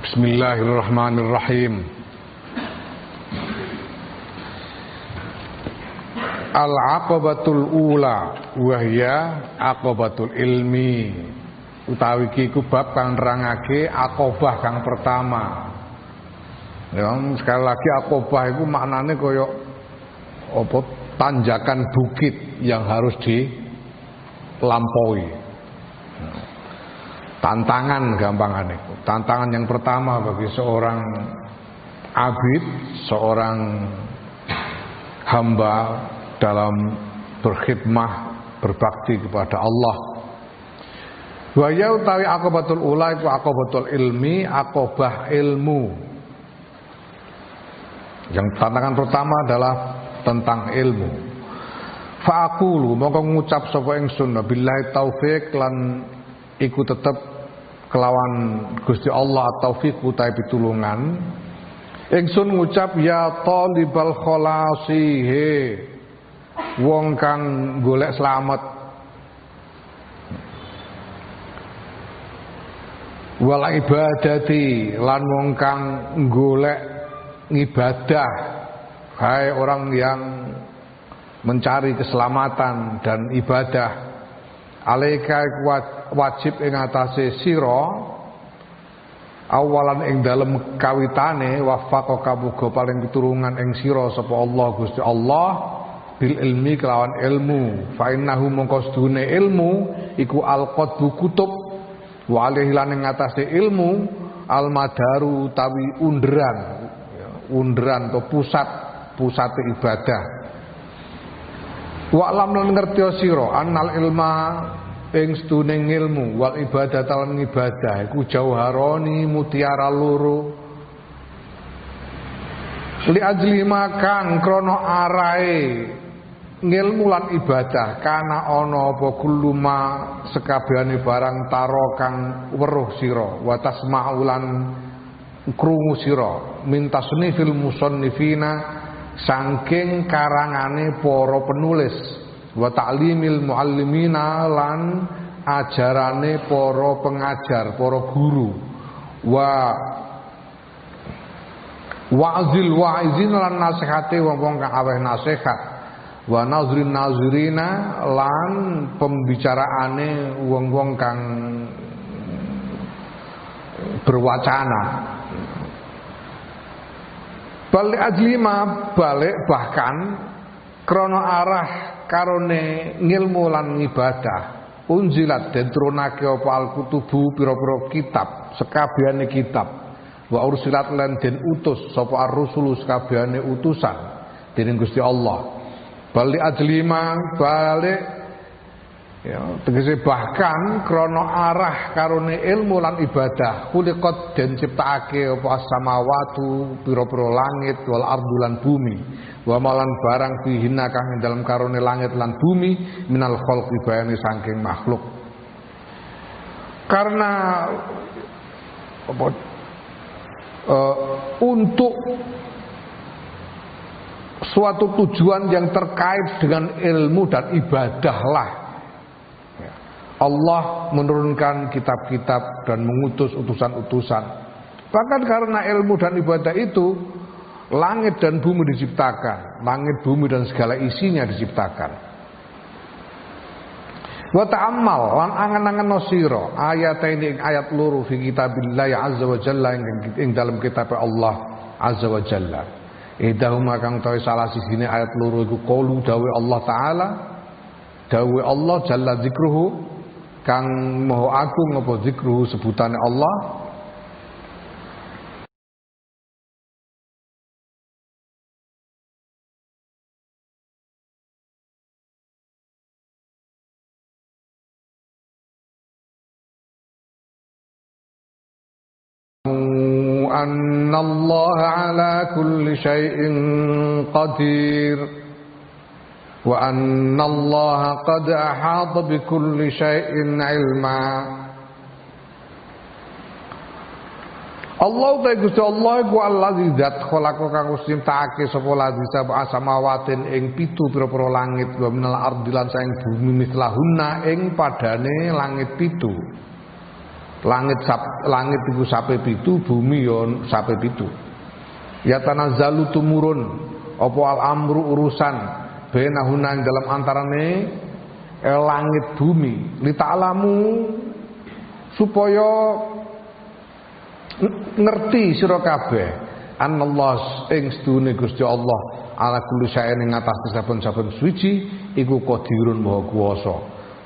Bismillahirrahmanirrahim. Al-aqabatul ula wahya aqabatul ilmi. Utawi iki ku bab kang nerangake aqabah kang pertama. Ya, sekali lagi aqabah iku maknane kaya apa tanjakan bukit yang harus dilampaui. Tantangan gampangane. Tantangan yang pertama bagi seorang abid, seorang hamba dalam berkhidmah, berbakti kepada Allah. Wa ya utawi aqabatul ula iku aqabatul ilmi, aqabah ilmu. Yang tantangan pertama adalah tentang ilmu. Fa aqulu mongko ngucap sapa ingsun billahi taufik lan iku tetep kelawan Gusti Allah at-taufiq utawi pitulungan. Ingsun ngucap ya talibal khalasi he wong kang golek slamet, wal ibadati lan wong kang golek ngibadah, hai orang yang mencari keselamatan dan ibadah. Alaika wajib ing atase sira awalan ing dalem kawitane wafaqaka muga paling pitulungan ing sira sapa Allah Gusti Allah bil ilmi kelawan ilmu. Fa innahu mongko sedune ilmu iku alqadbu kutub wa alaihi lan ing atase ilmu almadaru tawi underan atau pusat ibadah. Wa lam lan ngerti sira annal ilma ing sedune ilmu wal ibadah lan ibadah iku jauharoni mutiara loro li ajli makang krana arahe ngilmu lan ibadah kana ana apa kulluma sekabehane barang taro kang weruh sira wa tasma'u lan krungu sira min tasnifil musannifina saking karangane para penulis wa ta'limil muallimina lan ajarane para pengajar, para guru wa wa'zil wa'izin lan nasihate wong-wong kang aweh nasihat wa nazrin nazirina lan pembicaraane wong-wong kang berwacana. Balik ajlima balik bahkan krono arah karone ngilmu lan ibadah unzilat den turunake apa al-kutubu pira-pira kitab sekabehane kitab wa ursilat lan den utus sapa ar-rusulu sekabehane utusan dening Gusti Allah. Balik ajlima balik ya tegese bahkan krono arah karone ilmu lan ibadah kuliqat den ciptakake apa as-samawatu pira-pira langit wal ardu lan bumi wa malan barang fihina kang ing dalem karone langit lan bumi minal khalqi bayane saking makhluk. Karena untuk suatu tujuan yang terkait dengan ilmu dan ibadahlah Allah menurunkan kitab-kitab dan mengutus utusan-utusan. Bahkan karena ilmu dan ibadah itu langit dan bumi diciptakan, langit, bumi dan segala isinya diciptakan. Wa ta'ammal lan angen-angen sira ayat ini ayat loro fi kitabillah azza wa jalla ing dalam kitab Allah azza wa jalla. Idahuma kang tawi salah sijine ayat loro iku qaulu dawe Allah taala, dawe Allah jalla zikruhu kang maha agung apa zikruhu sebutane Allah annallaha ala kulli syai'in qadir wa annallaha qad ahata bi kulli syai'in ilma. Allah ta Gusti Allah iku allazi zat khalaqa kang ciptakake sapa ladzi sab'a samawatin ing 7 pira-pira langit wa minal ardi lan saing bumi mislahunna ing padane langit 7. Langit iku sape 7, bumi yo sape 7. Ya tanazzalu tumurun apa al amru urusan bainahuna ing dalam antarane langit bumi li ta'lamu supaya ngerti sira kabeh anallah ing sedune Gusti Allah ala kulli syai'in ing atas saben-saben suci iku qadirun maha kuwasa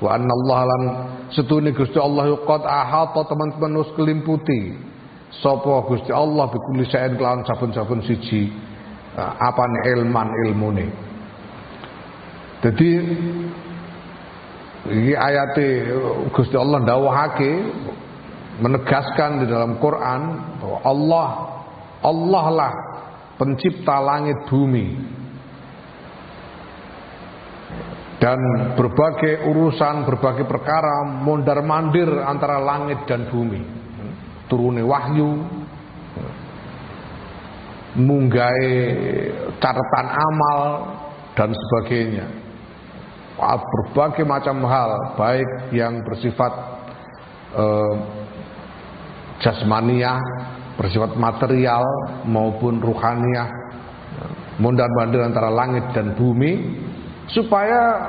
wa anallah lan sedune Gusti Allah qad ahata teman-teman wis kelimputi sapa Gusti Allah bi kulli syai'in kelawan saben-saben siji apane ilmune. Dadi iki ayate Gusti Allah ndawuhake menegaskan di dalam Quran bahwa Allah lah pencipta langit bumi dan berbagai urusan, berbagai perkara mondar-mandir antara langit dan bumi. Turune wahyu, munggahe catatan amal dan sebagainya. Berbagai macam hal baik yang bersifat jasmaniah, bersifat material maupun ruhaniyah, mondar-mandir antara langit dan bumi supaya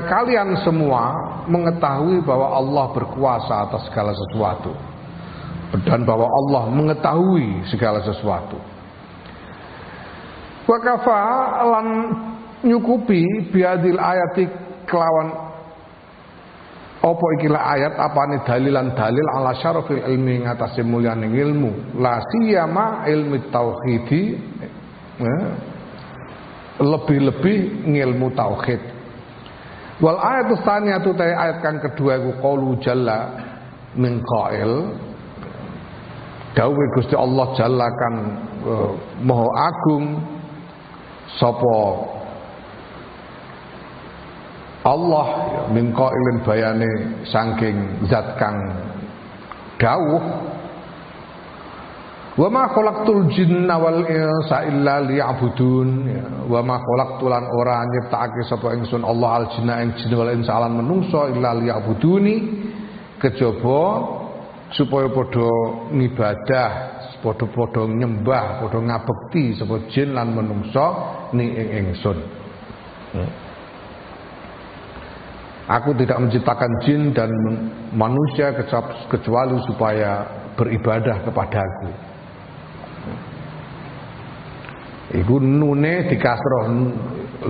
kalian semua mengetahui bahwa Allah berkuasa atas segala sesuatu dan bahwa Allah mengetahui segala sesuatu. Wa kafa lan nyukupi biadil ayati kelawan apa ikilah ayat apane dalilan dalil ala syarafil ilmi ngatasi mulyane ilmu la siyama ilmu tauhidi lebih-lebih ngilmu tauhid. Wal ayatu tsaniyatu ta ayat kang kedua iku qaulu jalla min qail dawuh Gusti Allah jalla kan maha agung sapa Allah min qailin bayane saking zat kang dawuh wa ma khalaqtul jinna wal insa illa liya'budun wa ma khalaqtul lan ora nyiptakake sapa ingsun Allah al jinna ing jin wal insa lan menungso illa liya'buduni kejaba supaya padha ngibadah padha nyembah padha ngabekti sapa jin lan menungso ning ingsun. Aku tidak menciptakan jin dan manusia kecuali supaya beribadah kepadaku. Iku nune dikasroh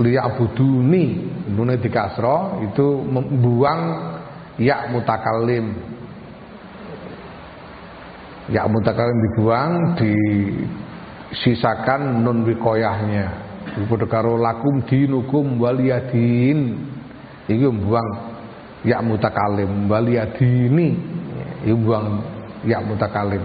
liya'buduni, nune dikasroh itu membuang ya mutakallim. Ya mutakallim dibuang, disisakan nun wikoyahnya. Padha karo lakum dinukum waliyadin. Iki mbuang ya mutakalim waliyadini iki mbuang ya mutakalim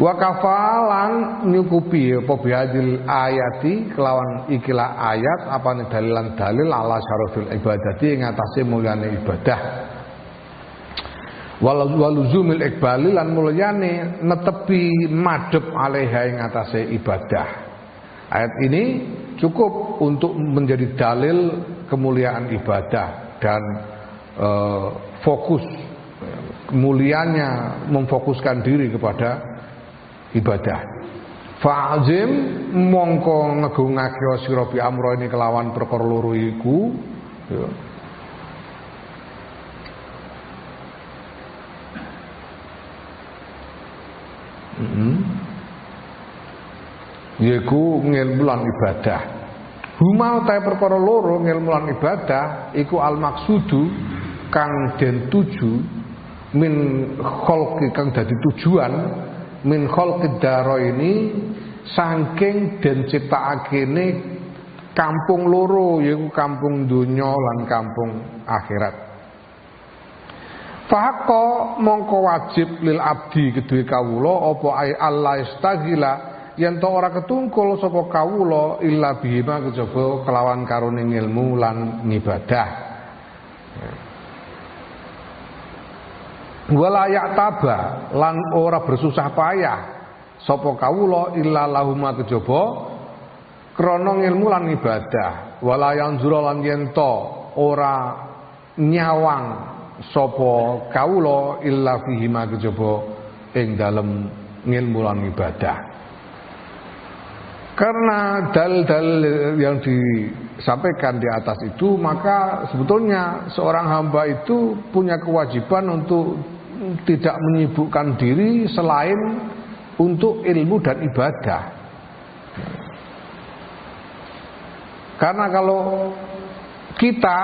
wa kafalan nyukupi apa bihadil ayati kelawan ikilah ayat apane dalilan dalil ala syarafil ibadati ing atase mulyane ibadah waluzumil iqbali lan mulyane netepi madhep alaiha ing atase ibadah. Ayat ini cukup untuk menjadi dalil kemuliaan ibadah dan fokus mulianya memfokuskan diri kepada ibadah. Fa'azim mongko ngegungake sira bi amro ini kelawan perkara loro iku ya. Yaiku ngilmu lan ibadah. Huma ta perkara loro ngilmu lan ibadah iku al maksudu kang den tuju min khalqi kang dadi tujuan min khalqid daro ini saking den ciptakakene kampung loro yaiku kampung donya lan kampung akhirat. Fahaqqa mongko wajib lil abdi kedue kawula apa ai Allah istaghila yen to ora ketungkul sapa kawula illa bihima kejaba kelawan karone ilmu lan ngibadah. Wala ya'taba lan ora bersusah payah sapa kawula illa lahuma kejaba krana ilmu lan ibadah. Wala yanzura lan yen to ora nyawang sapa kawula illa fihi ma kejaba ing dalem ngilmu lan ibadah. Karena dalil-dalil yang disampaikan di atas itu, maka sebetulnya seorang hamba itu punya kewajiban untuk tidak menyibukkan diri selain untuk ilmu dan ibadah. Karena kalau kita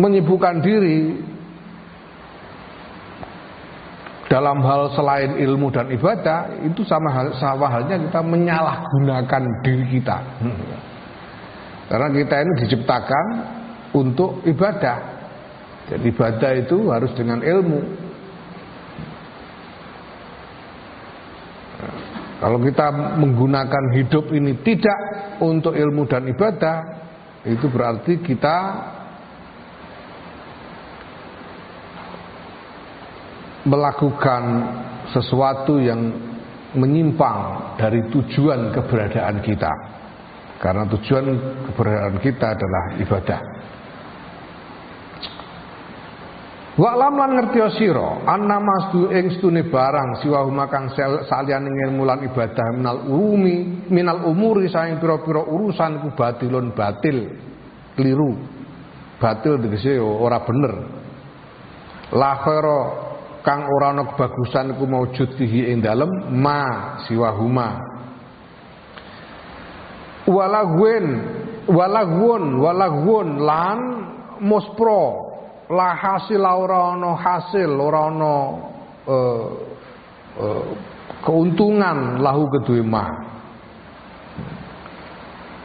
menyibukkan diri dalam hal selain ilmu dan ibadah, itu sama halnya kita menyalahgunakan diri kita. Karena kita ini diciptakan untuk ibadah. Jadi ibadah itu harus dengan ilmu. Kalau kita menggunakan hidup ini tidak untuk ilmu dan ibadah, itu berarti kita melakukan sesuatu yang menyimpang dari tujuan keberadaan kita. Karena tujuan keberadaan kita adalah ibadah. Wa lam lan ngerti sira annama ing stune barang siwa kang saliyane ilmu lan ibadah minal umuri saing pira-pira urusan ku batilun batil, keliru. Batil tegese ora bener. La khaira kang ora ana kebagusan iku maujud fihi ing dalem ma siwahuma walagwun lan muspro la hasil ora ana hasil ora ana keuntungan lahu kedue ma.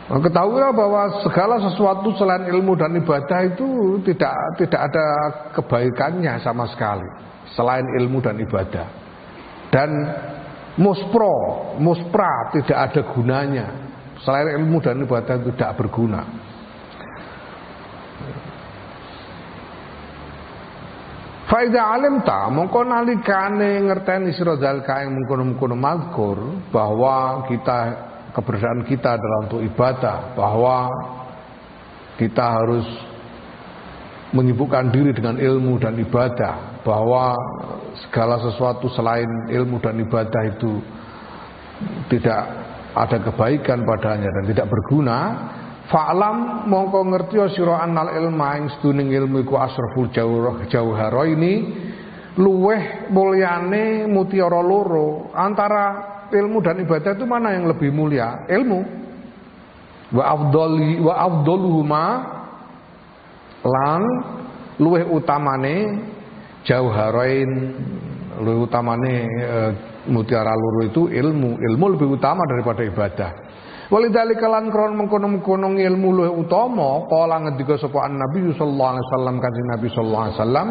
Ketahuilah bahwa segala sesuatu selain ilmu dan ibadah itu tidak ada kebaikannya sama sekali selain ilmu dan ibadah. Dan muspra tidak ada gunanya. Selain ilmu dan ibadah itu tidak berguna. Faida alimta mongko nalikane ngerteni sira zalika ing mengkono-mengkono mazkur bahwa keberadaan kita adalah untuk ibadah, bahwa kita harus menyibukkan diri dengan ilmu dan ibadah, bahwa segala sesuatu selain ilmu dan ibadah itu tidak ada kebaikan padanya dan tidak berguna. Fa'lam mongko ngerti sira annal ilma ing seduning ilmu iku asraful jauhara ini luweh mulyane mutiara loro. Antara ilmu dan ibadah itu mana yang lebih mulia? Ilmu. Wa afdaluhuma lan luweh utamane jauharain, luweh utamane mutiara loro itu ilmu. Ilmu lebih utama daripada ibadah. Walidzalika lan kron mengkono-mengkono ilmu luwih utama, kala ngendika sapa Nabi sallallahu alaihi wasallam kanjeng Nabi sallallahu alaihi wasallam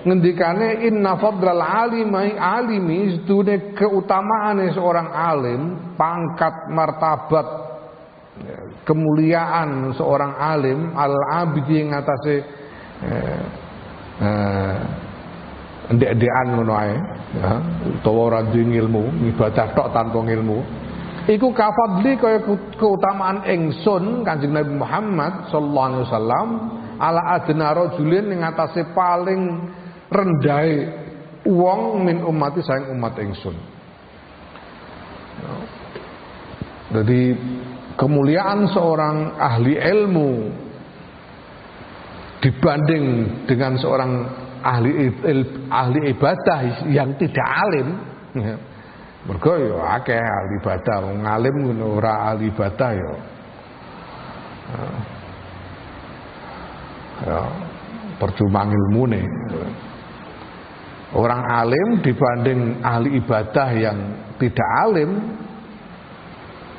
ngendikane inna fadlal alimi sedune keutamaane seorang alim, pangkat martabat kemuliaan seorang alim al abidi ing atase ndek-ndekan ngono ae ya, utawa ora duwe ilmu, ibadah tok tanpa ilmu. Iku kafadli kaya keutamaan ingsun Kanjeng Nabi Muhammad sallallahu alaihi wasallam ala adna rajulin ing atase paling rendahe wong min ummati saing umat ingsun. Jadi kemuliaan seorang ahli ilmu dibanding dengan seorang ahli ibadah yang tidak alim. Mergo yo akeh ahli ibadah, wong alim ngono ora ahli ibadah yo. Ya, percuma ilmune. Orang alim dibanding ahli ibadah yang tidak alim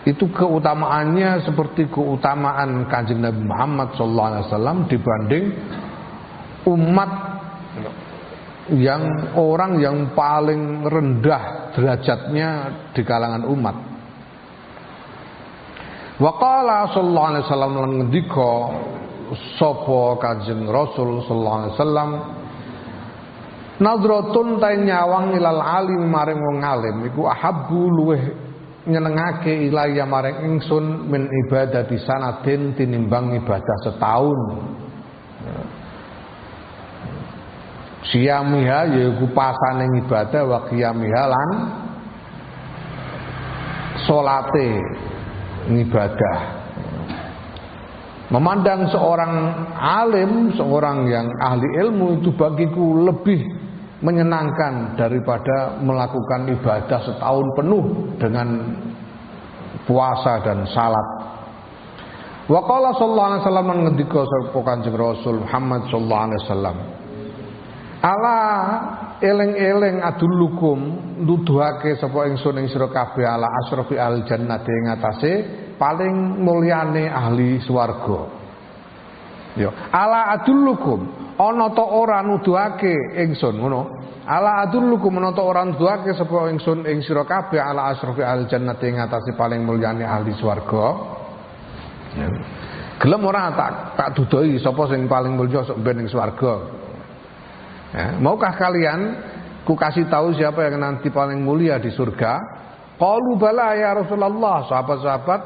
itu keutamaannya seperti keutamaan Kanjeng Nabi Muhammad sallallahu alaihi wasallam dibanding umat yang orang yang paling rendah derajatnya di kalangan umat. Wa qala sallallahu alaihi wasallam lan ngendika sapa Kanjeng Rasul sallallahu alaihi wasallam nadratun ta nyawang ilal alim maring wong alim iku ahabbu luweh nyenengake ilaya maring ingsun min ibadati sanatin tinimbang ibadah setahun. Siyamiha yaiku pasane ibadah, wa qiyamiha lan salate ibadah. Memandang seorang alim, seorang yang ahli ilmu itu bagiku lebih menyenangkan daripada melakukan ibadah setahun penuh dengan puasa dan salat. Wa qala sallallahu alaihi wasallam ngendika sapa Kanjeng Rasul Muhammad sallallahu alaihi wasallam, ala eling-eling adulukum nuduhake sapa ingsun ing sira kabeh ala asrafi al jannati ing atase paling mulyane ahli swarga. Ya, ala adulukum ana ta ora nuduhake ingsun ngono. Ala adulukum ana ta ora nuduhake sapa ingsun ing sira kabeh ala asrafi al jannati ing atase paling mulyane ahli swarga. Ya. Gelem ora tak dudohi sapa sing paling mulya sok ben ing swarga. Ya, maukah kalian ku kasih tahu siapa yang nanti paling mulia di surga? Qalu bala ya Rasulullah. Sahabat-sahabat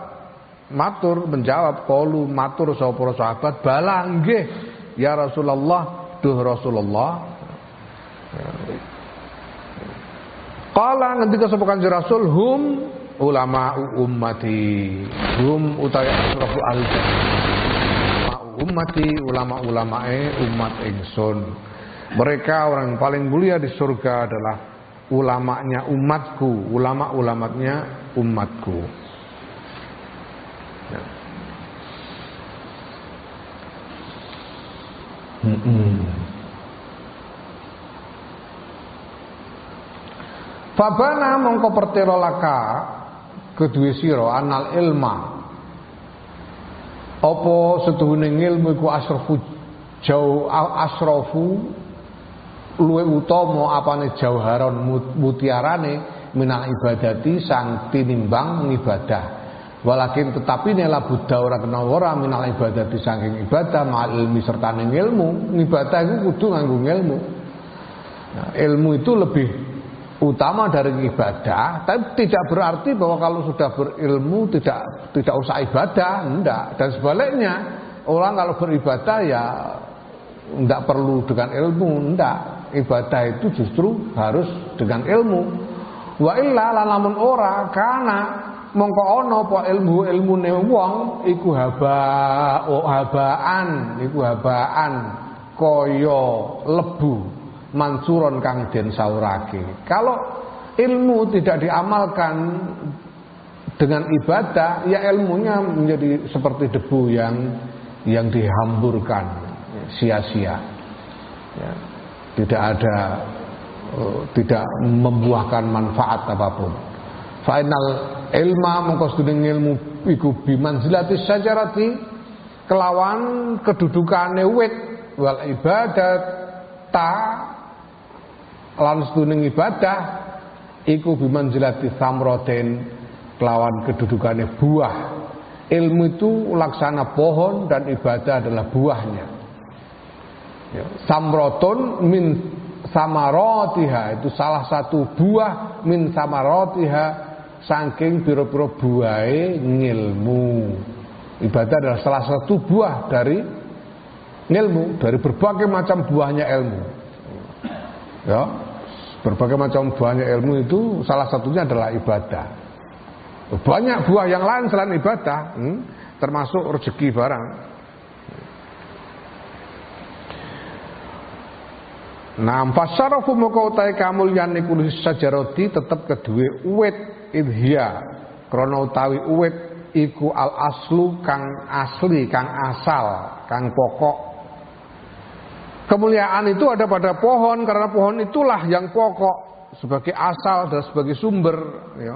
matur menjawab, qalu matur sapa sahabat, bala nggih ya Rasulullah, duh Rasulullah. Qala ngendika sapa Kanjeng Rasul, hum ulama ummati, hum utawi asrafu al ummati, ulama-ulamae umat ingsun. Mereka orang yang paling mulia di surga adalah ulamanya umatku, ulama-ulamanya umatku. Ya. Fabana mongko pertelo laka kedue sira anal ilma apa setuhune ilmu iku asrafu luwe utama apane jauharon mutiarane minal ibadati sang tinimbang ibadah. Walakin tetapi nela buddha ora kena ora minal ibadati saking ibadah mal ilmi serta ning ilmu. Ibadah iku kudu nganggo ilmu. Nah, ilmu itu lebih utama dari ibadah, tapi tidak berarti bahwa kalau sudah berilmu tidak usah ibadah, enggak. Dan sebaliknya, orang kalau beribadah ya enggak perlu dengan ilmu, enggak. Ibadah itu justru harus dengan ilmu. Wa illa lamun ora kana mongko ana apa ilmune wong iku habaan kaya lebu mansuron kang den saurake. Kalau ilmu tidak diamalkan dengan ibadah, ya ilmunya menjadi seperti debu yang dihamburkan sia-sia. Ya, tidak membuahkan manfaat apapun. Final ilma mongko sedeng ilmu iku bimanzilatis syajarati kelawan kedudukane wit wal ibadat ta lan setuning ibadah iku bimanzilati samroten kelawan kedudukane buah. Ilmu itu laksana pohon dan ibadah adalah buahnya. Ya, samroton min samarotiha itu salah satu buah min samarotiha saking pira-pira buahe ngilmu. Ibadah adalah salah satu buah dari ilmu, dari berbagai macam buahnya ilmu. Ya, berbagai macam buahnya ilmu itu salah satunya adalah ibadah. Banyak buah yang lain selain ibadah, termasuk rezeki barang. Nah, fasyarafu moko utahe kamulyan iku sajarati tetep kedue uwit idhya. Krana utawi uwit iku al aslu kang asli, kang asal, kang pokok. Kemuliaan itu ada pada pohon karena pohon itulah yang pokok sebagai asal dan sebagai sumber. Ya.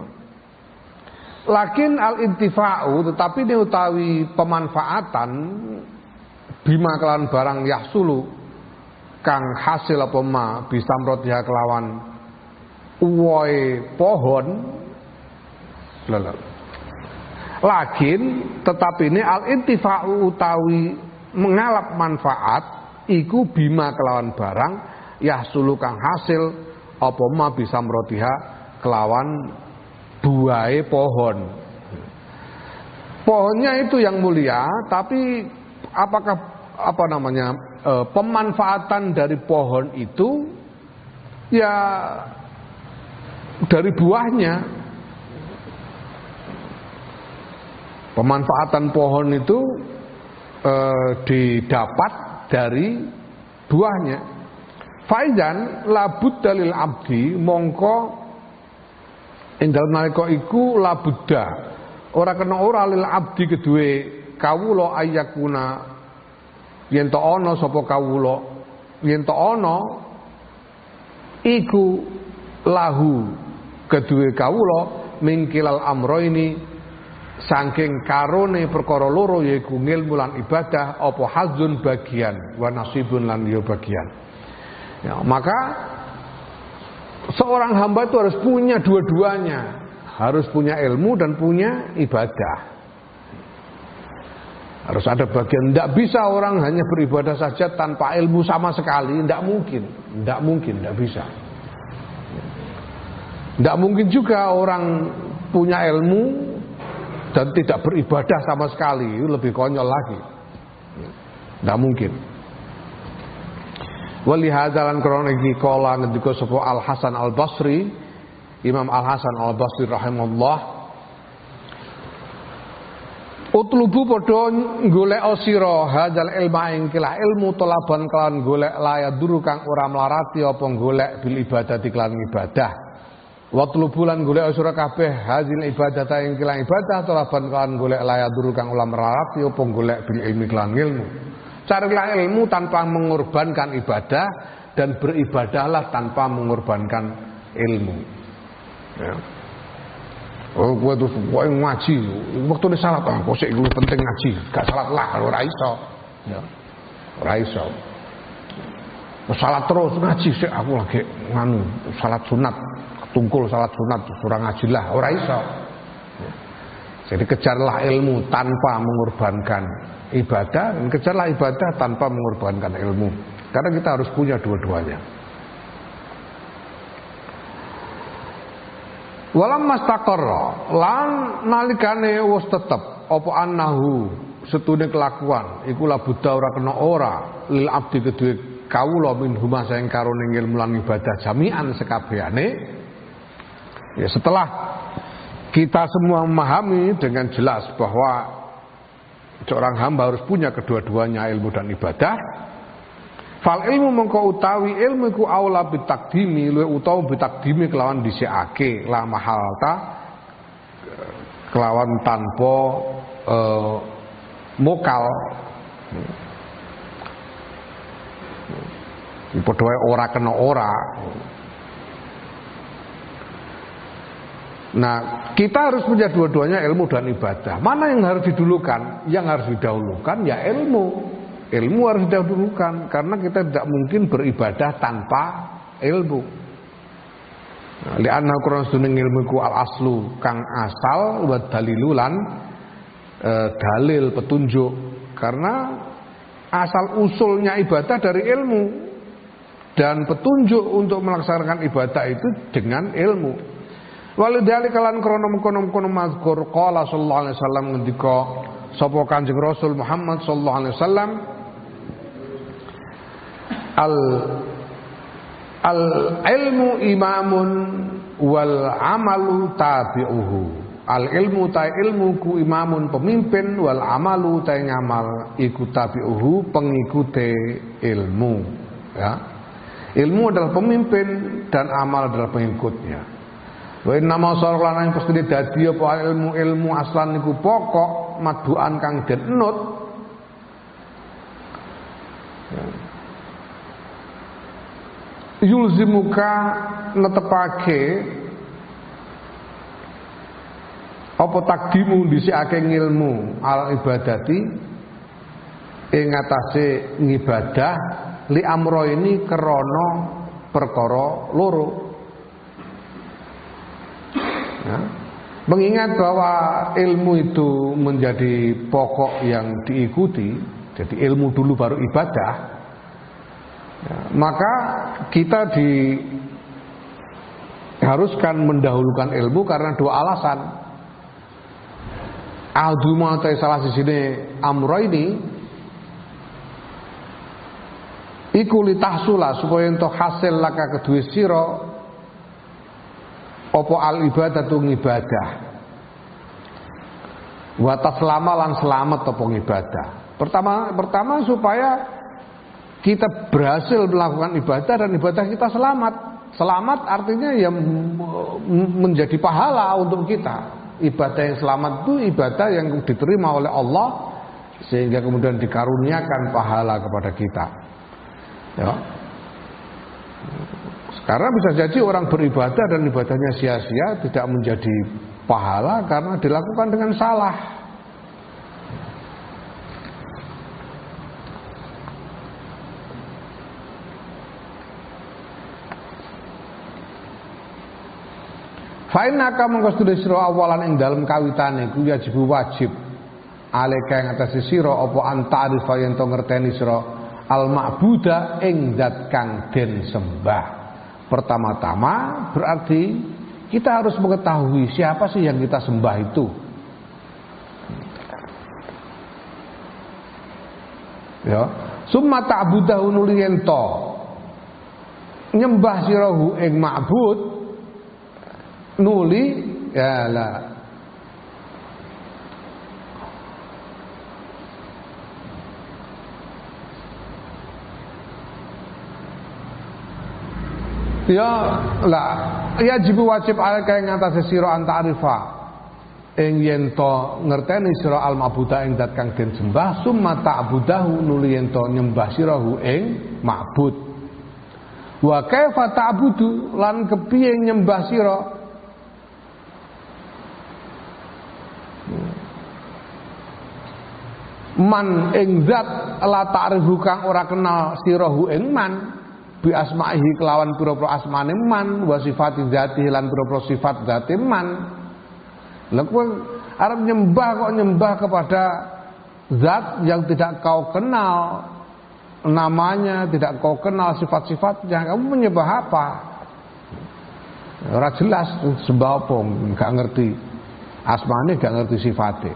Lakin al-intifa'u tetapi ini utawi pemanfaatan bima kelawan barang yahsulu kang hasil apa ma bisamrotiha kelawan uwoe pohon. Lakin tetapi ini al-intifa'u utawi mengalap manfaat iku bima kelawan barang yahsulu kang hasil apa ma bisamrotiha kelawan buahe pohon. Pohonnya itu yang mulia, tapi apakah pemanfaatan dari pohon itu ya dari buahnya. Pemanfaatan pohon itu didapat dari buahnya. Faizan labud dalil abdi mongko indal nalika iku labudda ora kena ora lil abdi kedue kawula ayakuna yen to ana sapa kawula yen to ana iku lahu kedue kawula mingkilal amroini saking karone perkara loro yaiku ngilmu lan ibadah apa hazun bagian wa nasibun lan ya bagian. Ya, maka seorang hamba itu harus punya dua-duanya, harus punya ilmu dan punya ibadah. Harus ada bagian. Tidak bisa orang hanya beribadah saja tanpa ilmu sama sekali, tidak mungkin, tidak bisa. Tidak mungkin juga orang punya ilmu dan tidak beribadah sama sekali, lebih konyol lagi. Tidak mungkin. Wali hadalan krono iki kala ngendika sapa Al Hasan Al Basri, Imam Al Hasan Al Basri rahimahullah, utlubu padha golek sira hadzal ilma ing kilah ilmu tolaban kelawan golek layaduru kang ora mlarati apa golek bil ibadati kelan ibadah. Watlubu lan golek sira kabeh hadzal ibadata ing kilah ibadah tolaban kelawan golek layaduru kang ora mlarati apa golek bil ilmi kelan ilmu. Carilah ilmu tanpa mengorbankan ibadah dan beribadahlah tanpa mengorbankan ilmu. Ya. Oh, gua tuh ngaji. Waktu ini salat, kok sik luwih penting ngaji. Gak salat lah ora iso. Ya. Ora iso. Salat terus ngaji sik aku lagi nganu, salat sunat, tungkul salat sunat ora ngaji lah, ora iso. Ya. Jadi kejarlah ilmu tanpa mengorbankan ibadah, dan kejarlah ibadah tanpa mengorbankan ilmu. Karena kita harus punya dua-duanya. Walam mastaqarra lan nalikane wis tetep apa annahu setune kelakuan iku la buddha ora kena ora lil abdi kedue kawula min huma saing karone ilmu lan ibadah jami'an sekabehane. Ya setelah kita semua memahami dengan jelas bahwa seorang hamba harus punya kedua-duanya ilmu dan ibadah. Fal ilmu mengko utawi ilmu iku aula bitakdimi luwih utawa bitakdimi kelawan dhisikake la mahalta kelawan tanpa mokal. Padha wae ora kena ora. Nah, kita harus punya dua-duanya ilmu dan ibadah. Mana yang harus didulukan? Yang harus didahulukan ya ilmu. Ilmu harus didahulukan karena kita tidak mungkin beribadah tanpa ilmu. Nah, li'anna Qur'an suning ilmuku al-aslu kang asal wa dalilulan dalil petunjuk. Karena asal usulnya ibadah dari ilmu dan petunjuk untuk melaksanakan ibadah itu dengan ilmu. Walidhalika lan krana mengkono-mengkono mazkur qala sallallahu alaihi wasallam ngendika sapa Kanjeng Rasul Muhammad sallallahu alaihi wasallam al ilmu imamun wal amalu tabi'uhu. Al ilmu ta ilmu ku imamun pemimpin wal amalu ta ngamal iku tabi'uhu pengikute ilmu. Ya. Ilmu adalah pemimpin dan amal adalah pengikutnya. Wa inna ma sarlan yang pasti dadi apa ilmu aslan niku pokok maduan kang den enut. Yulzimuka netepake apa takdimu dhisikake ngilmu al ibadati ing atase ngibadah li amro ini krana perkara loro. Ya. Mengingat bahwa ilmu itu menjadi pokok yang diikuti, jadi ilmu dulu baru ibadah, ya, maka kita diharuskan mendahulukan ilmu karena dua alasan. Ahaduma ta salah sisine amro ini iku litahsula supaya entuk hasil laka kedue sira apa al ibadatu ngibadah wa taslama lan selamat apa ngibadah. Pertama supaya kita berhasil melakukan ibadah dan ibadah kita selamat. Selamat artinya ya menjadi pahala untuk kita. Ibadah yang selamat itu ibadah yang diterima oleh Allah sehingga kemudian dikaruniakan pahala kepada kita. Ya. Karena bisa jadi orang beribadah dan ibadahnya sia-sia tidak menjadi pahala karena dilakukan dengan salah. Fa'inaka mengkostudi sira awalan ing dalem kawitane ku wajib aleka ing atase sira apa anta'rifa yen to ngerteni sira al ma'buda ing zat kang den sembah. Pertama-tama berarti kita harus mengetahui siapa sih yang kita sembah itu. Ya, summa ta'budahu nuli yen to nyembah sirahu ing ma'bud nuli ya lah ya lah ya jibu wajib alaka ing atase sira antarifa ing yen to ngerteni sira al ma'buda ing zat kang den sembah summa ta'budahu nuli yen to nyembah sirahu ing ma'bud wa kaifa ta'budu lan kepiye nyembah sira man ing zat la ta'rifu kang ora kenal sirahu ing man bi asma'ihi kelawan pira-pira asmane man wa sifati dzati lan pira-pira sifat dzati man. Lha kowe arep nyembah kok nyembah kepada zat yang tidak kau kenal namanya, tidak kau kenal sifat-sifatnya, kamu menyembah apa? Ora jelas sembah apa, enggak ngerti asmane, enggak ngerti sifatnya.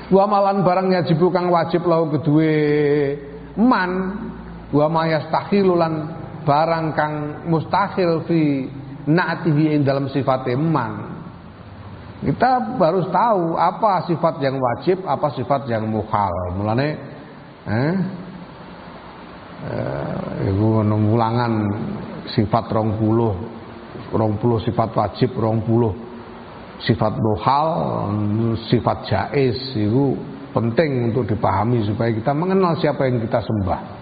Wa malan barangnya jibu kang wajib lahu kedue man wa ma yastahilu lan barang kang mustahil fi na'tihi ing dalam sifate man. Kita harus tahu apa sifat yang wajib, apa sifat yang mukhal. Mulane iku ulangan sifat 20 sifat wajib, 20 sifat mukhal, sifat jaiz itu penting untuk dipahami supaya kita mengenal siapa yang kita sembah.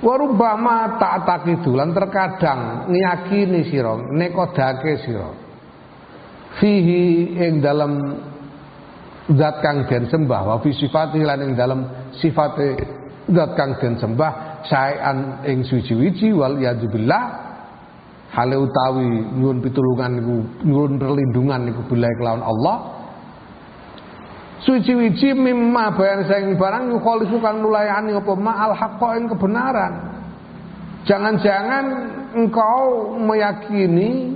Warubama ta'taqidu lan terkadang ngiyakini sira, nekodake sira. Fihi ing dalam zat kang den sembah, wa fi sifati lan ing dalam sifate zat kang den sembah, saean ing suci-wiji wal yadzubillah. Hale utawi nyuwun pitulungan niku, nyuwun perlindungan niku billahi kelawan Allah. Suci-wiji mimma bayan saing barang yukhalifu kang nulayani apa ma'al haqqo ing kebenaran. Jangan-jangan engkau meyakini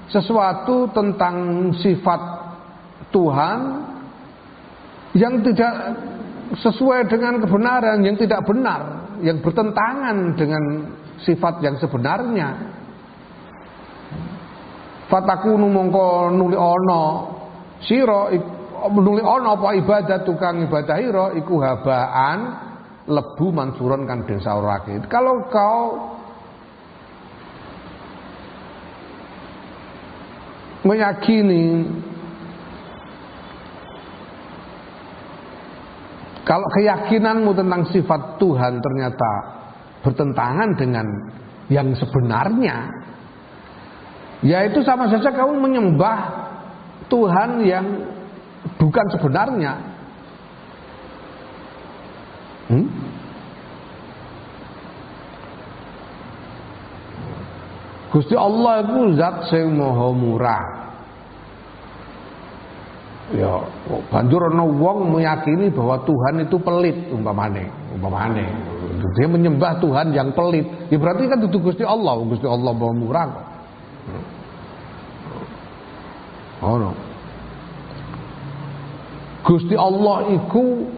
sesuatu tentang sifat Tuhan yang tidak sesuai dengan kebenaran, yang tidak benar, yang bertentangan dengan sifat yang sebenarnya. Fatakunu mongko nuli ana sira nuli ana apa ibadah tukang ibadah ira iku habaan lebu mansuron kan den saurake. Kalau kau meyakini, kalau keyakinanmu tentang sifat Tuhan ternyata bertentangan dengan yang sebenarnya, yaitu sama saja kamu menyembah Tuhan yang bukan sebenarnya. Gusti Allah itu zat sing maha murah. Ya, banjur ana wong meyakini bahwa Tuhan itu pelit umpamane. Dia menyembah Tuhan yang pelit. Ya berarti kan itu Gusti Allah maha murah kok. Oh no. Gusti Allah iku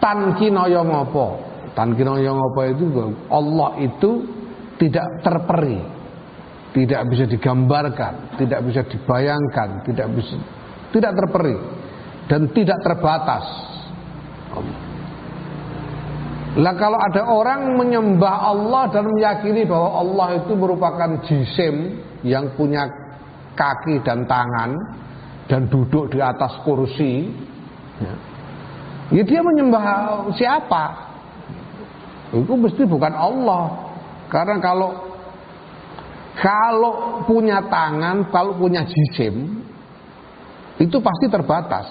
tan kinaya ngopo? Tan kinaya ngopo itu Allah itu tidak terperi, tidak bisa digambarkan, tidak bisa dibayangkan, tidak terperi dan tidak terbatas. Lah kalau ada orang menyembah Allah dan meyakini bahwa Allah itu merupakan jisim yang punya kaki dan tangan dan duduk di atas kursi, ya dia menyembah siapa? Itu mesti bukan Allah. Karena kalau punya tangan, kalau punya jisim, itu pasti terbatas.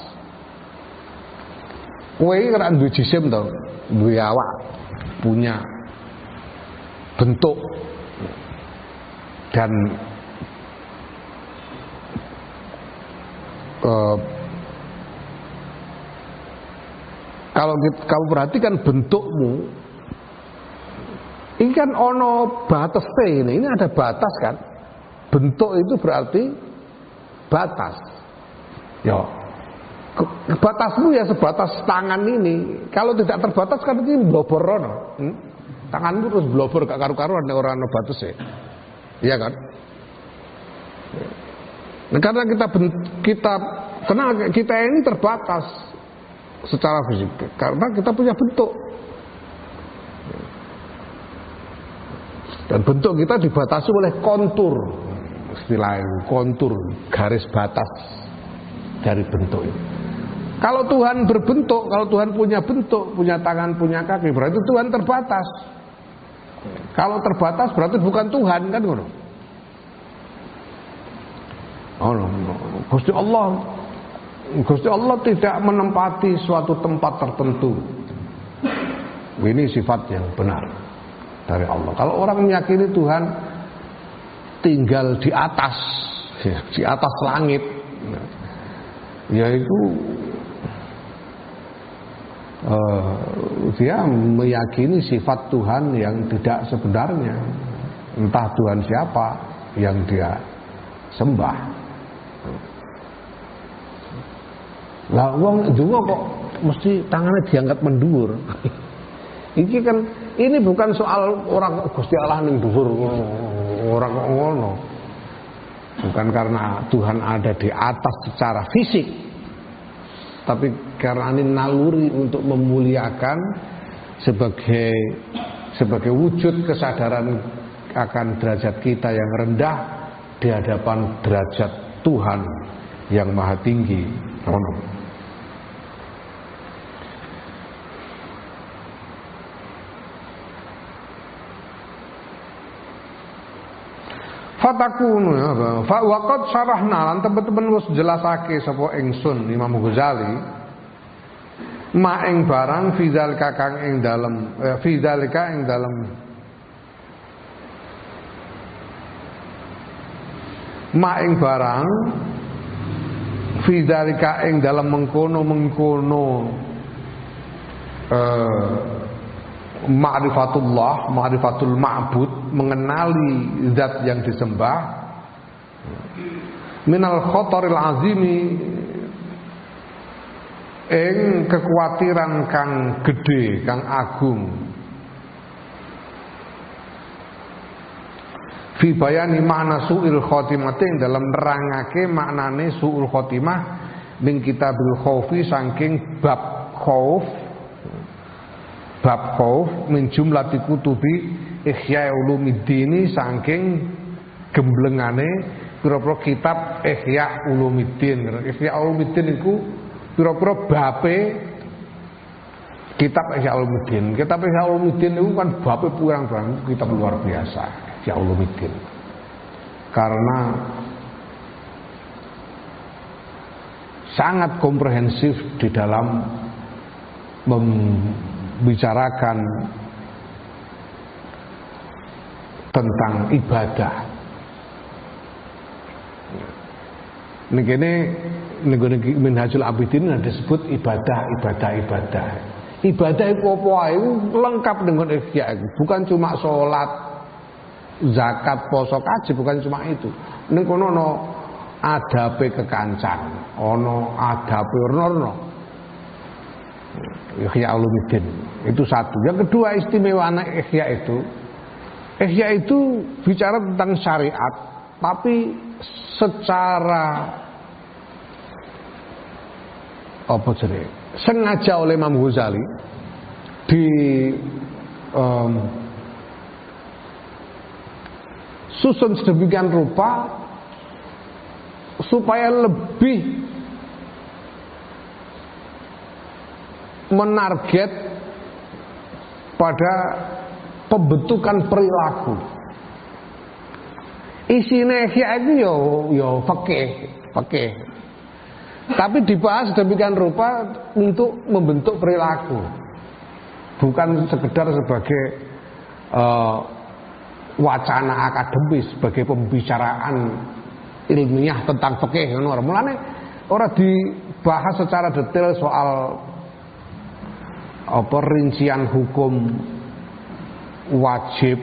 Kowe ora duwe jisim to, duwe awak, punya bentuk dan kalau kamu perhatikan bentukmu, ini kan ono batas ini ada batas kan? Bentuk itu berarti batas. Ya, batasmu ya sebatas tangan ini. Kalau tidak terbatas kan ini blobor ono. Tanganmu terus blobor gak karu-karuan orang ono batas ya. Iya kan? Nah, karena kita ini terbatas secara fisik karena kita punya bentuk. Dan bentuk kita dibatasi oleh kontur, istilahnya kontur, garis batas dari bentuk itu. Kalau Tuhan berbentuk, kalau Tuhan punya bentuk, punya tangan, punya kaki, berarti Tuhan terbatas. Kalau terbatas berarti bukan Tuhan, kan ngono. Gusti Allah tidak menempati suatu tempat tertentu. Ini sifat yang benar dari Allah. Kalau orang meyakini Tuhan tinggal di atas langit, yaitu dia meyakini sifat Tuhan yang tidak sebenarnya. Entah Tuhan siapa yang dia sembah. Lah wong donga kok mesti tangannya diangkat mendur. Ini bukan soal orang Gusti Allah ning dhuwur orang kok ngono. Bukan karena Tuhan ada di atas secara fisik, tapi karena ini naluri untuk memuliakan sebagai wujud kesadaran akan derajat kita yang rendah di hadapan derajat Tuhan yang maha tinggi. Fatakunu ya, fa waqad syarahna lan teman-teman wis jelasake sapa ingsun Imam Ghazali ma ing barang fidzalika kang ing dalem fidzalika ing dalem ma ing barang fidzalika ing dalem mengkono-mengkono ma'rifatullah, ma'rifatul ma'bud, mengenali zat yang disembah, minal khotoril azimi, ing kekhawatiran kang gede, kang agung, fi bayani makna su'il khotimatin, dalam nerangake maknane su'ul khotimah min kitabil khaufi saking bab khauf min jumlati kutubi Ihya Ulumuddin saking gemblengane pira-pira kitab Ihya Ulumuddin. Ihya Ulumuddin iku pira-pira babe kitab Ihya Ulumuddin. Kitab Ihya Ulumuddin itu kan babe pirang-pirang kitab luar biasa Ihya Ulumuddin. Karena sangat komprehensif di dalam membicarakan tentang ibadah. Ini Minhajul Abidin disebut ibadah. Ibadah itu apa ae lengkap dengan ihya. Bukan cuma sholat, zakat, poso, kaji, bukan cuma itu. Ning kono ana adabe kekancan, ana adabe werna. Ihya Ulumuddin. Itu satu. Yang kedua istimewanya Ihya itu bicara tentang syariat, tapi secara sengaja oleh Imam Ghazali di susun sedemikian rupa supaya lebih menarget pada pembentukan perilaku. Isinya Ihya itu yo fikih. Tapi dibahas sedemikian rupa untuk membentuk perilaku. Bukan sekedar sebagai wacana akademis, sebagai pembicaraan ilmiah tentang fikih ngono. Mulane ora dibahas secara detail soal rincian hukum wajib,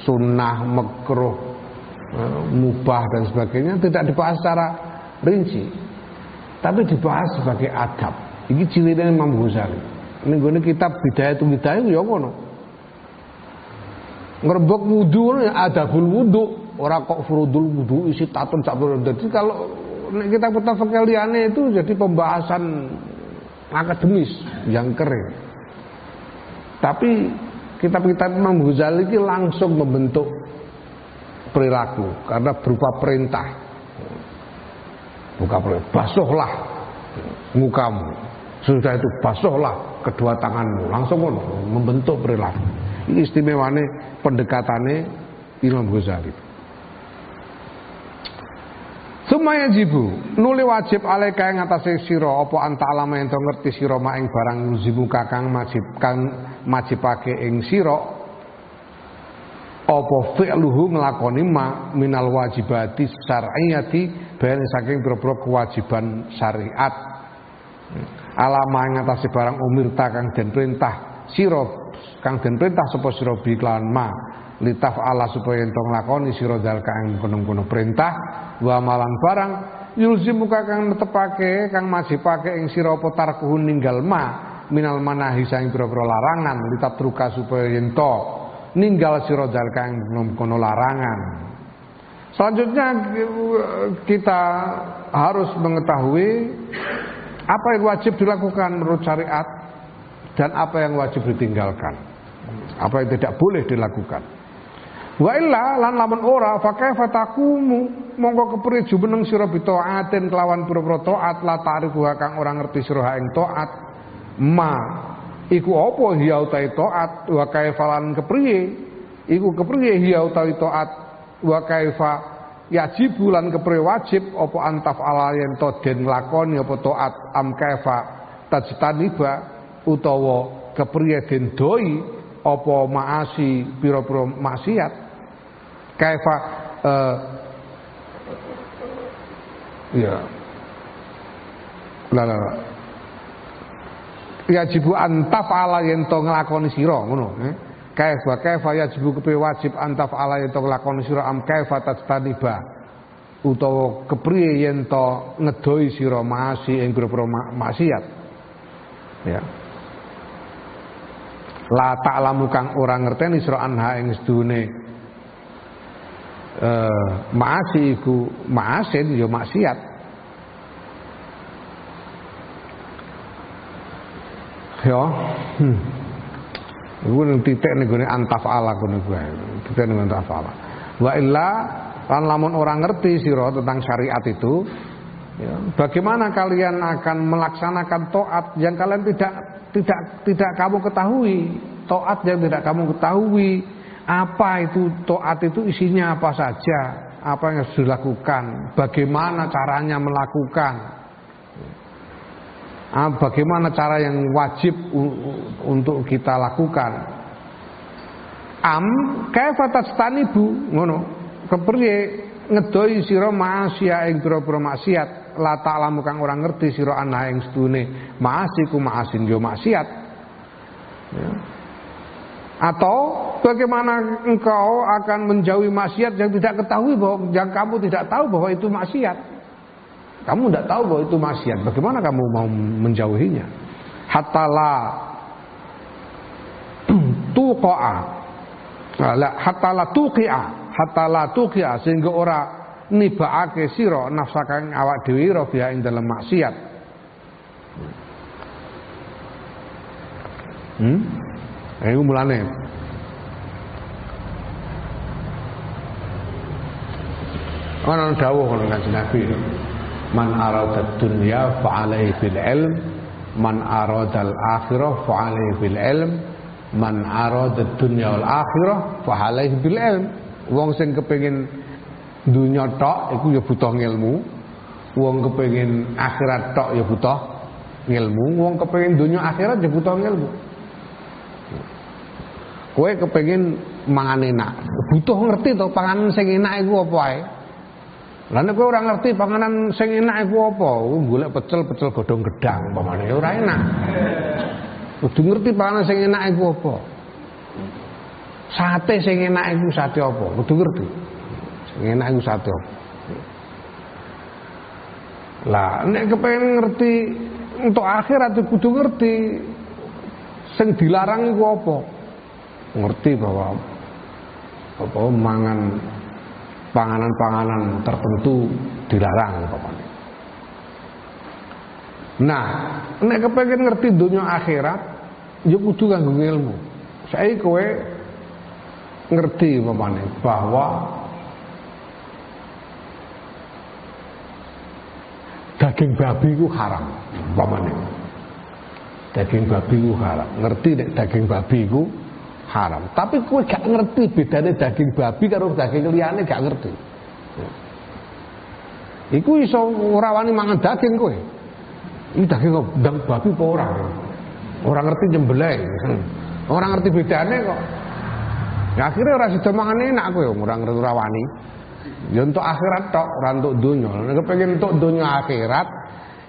sunnah, makruh, mubah dan sebagainya, tidak dibahas secara rinci, tapi dibahas sebagai adab. Iki ciline Imam Ghazali. Ning gone kitab Bidayatul Hidayah ya ngono. Ngrebek wudu adabul wudu, ora kok furudul wudu isi tatun sak. Jadi kalau kita fikih liyane itu jadi pembahasan akademis yang kering. Tapi kitab-kitab Imam Ghazali ini langsung membentuk perilaku karena berupa perintah. Bukan perintah, basuhlah mukamu. Sudah itu basuhlah kedua tanganmu. Langsung membentuk perilaku. Ini istimewanya pendekatannya Imam Ghazali. Sumaya jibu nuli wajib alaika ing atase sira apa anta alama ento ngerti sira mak ing barang yuzimu kakang majibake ing sira apa fi'luhu nglakoni ma minal wajibati syar'iyyati bayan saking boro-boro kewajiban syariat alama ing atase barang umirta kang den perintah sira kang den perintah sapa sira bi kelawan ma litaf ala supaya ento nglakoni sira dal kang kono-kono perintah wa malang barang yulzimuka kang netepake kang majibake ing sira apa tarkuhu ninggal ma minal manahi saing pira-pira larangan litatruka supaya ento ninggal sira dal kang kono larangan. Selanjutnya kita harus mengetahui apa yang wajib dilakukan menurut syariat dan apa yang wajib ditinggalkan, apa yang tidak boleh dilakukan. Wa illa lan lamun ora fa kaifa taqumu monggo kepriye jumeneng sira bitaatin kelawan pira-pira taat la ta'rifu kang ora ngerti sira ing taat ma iku apa hiya utahe taat wa kaifa lan kepriye iku kepriye hiya utahe taat wa kaifa yajibu lan kepriye wajib apa antaf ala yen to den nglakoni apa taat am kaifa tajtaniba utawa kepriye den doi apa maasi pira-pira maksiat kaifa ya la yajibu antaf ala yen to nglakoni sira ngono kaifa yajibu kepriye wajib antaf ala yen to nglakoni sira am kaifa tajtaniba utawa kepriye yen to ngedoi sira maasi ing pira-pira maksiat ya la ta'lamu kang ora ngerteni sira anha ing sedune maasi iku maasin ya maksiat ya iku ning titik ning gone antaf ala kono kuwi titik ning antaf ala wa illa lan lamun ora ngerti sira tentang syariat itu ya, bagaimana kalian akan melaksanakan taat yang kalian tidak kamu ketahui, taat yang tidak kamu ketahui, apa itu taat itu isinya apa saja, apa yang harus dilakukan, bagaimana caranya melakukan, bagaimana cara yang wajib untuk kita lakukan. Kaifa tajtanibu ngono, kepriye ngedoi sira maksiat ing pira-pira maksiat la ta'lamu kang ora ngerti sira ana ing sedune maasiku maasin yo maksiat ya. Atau bagaimana engkau akan menjauhi maksiat yang tidak ketahui bahwa yang kamu tidak tahu bahwa itu maksiat. Kamu tidak tahu bahwa itu maksiat. Bagaimana kamu mau menjauhinya? hatta la tuqa'a hatta la tuqi'a sehingga ora nibaake sira nafsaka awak dhewe ira biha ing dalem maksiat. Iku mulane ana dawuh Kanjeng Nabi, man arada dunya fa alaihi bil ilm, man arada al akhirah fa alaihi bil ilm, man arada dunya wal akhirah fa alaihi bil ilm. Wong sing kepengin dunya tok iku ya butuh ilmu, wong kepengin akhirat tok ya butuh ilmu, wong kepengin dunya akhirat ya butuh ilmu. Kowe kepengin mangan enak, butuh ngerti to panganan sing enak iku apa ae. Lah nek kowe ora ngerti panganan sing enak iku apa, golek pecel godhong gedang umpamane ora enak. Kudu ngerti panganan sing enak iku apa. Sate sing enak iku sate apa, kudu ngerti. Sing enak iku sate apa. Lah nek kepengin ngerti untuk akhirat kudu ngerti sing dilarang iku apa. Ngerti bahwa apa mangan panganan-panganan tertentu dilarang pokoknya. Nah, nek kepengin ngerti dunia akhirat, ya kudu kanggo ilmu. Saiki kowe ngerti pokoknya bahwa daging babi ku haram, pokoknya. Daging babi ku haram. Ngerti nek daging babi ku haram, tapi kowe gak ngerti bedane daging babi karo daging liyane, gak ngerti. Iku iso ora wani mangan daging kowe. Iki daging ndang babi apa ora? Ora ngerti nyembelih. Ora ngerti bedane kok. Ya akhirnya ora sida mangan enak kowe, ora ngerti ora wani. Ya untuk akhirat tok, ora untuk donya. Nek kepengin untuk donya akhirat,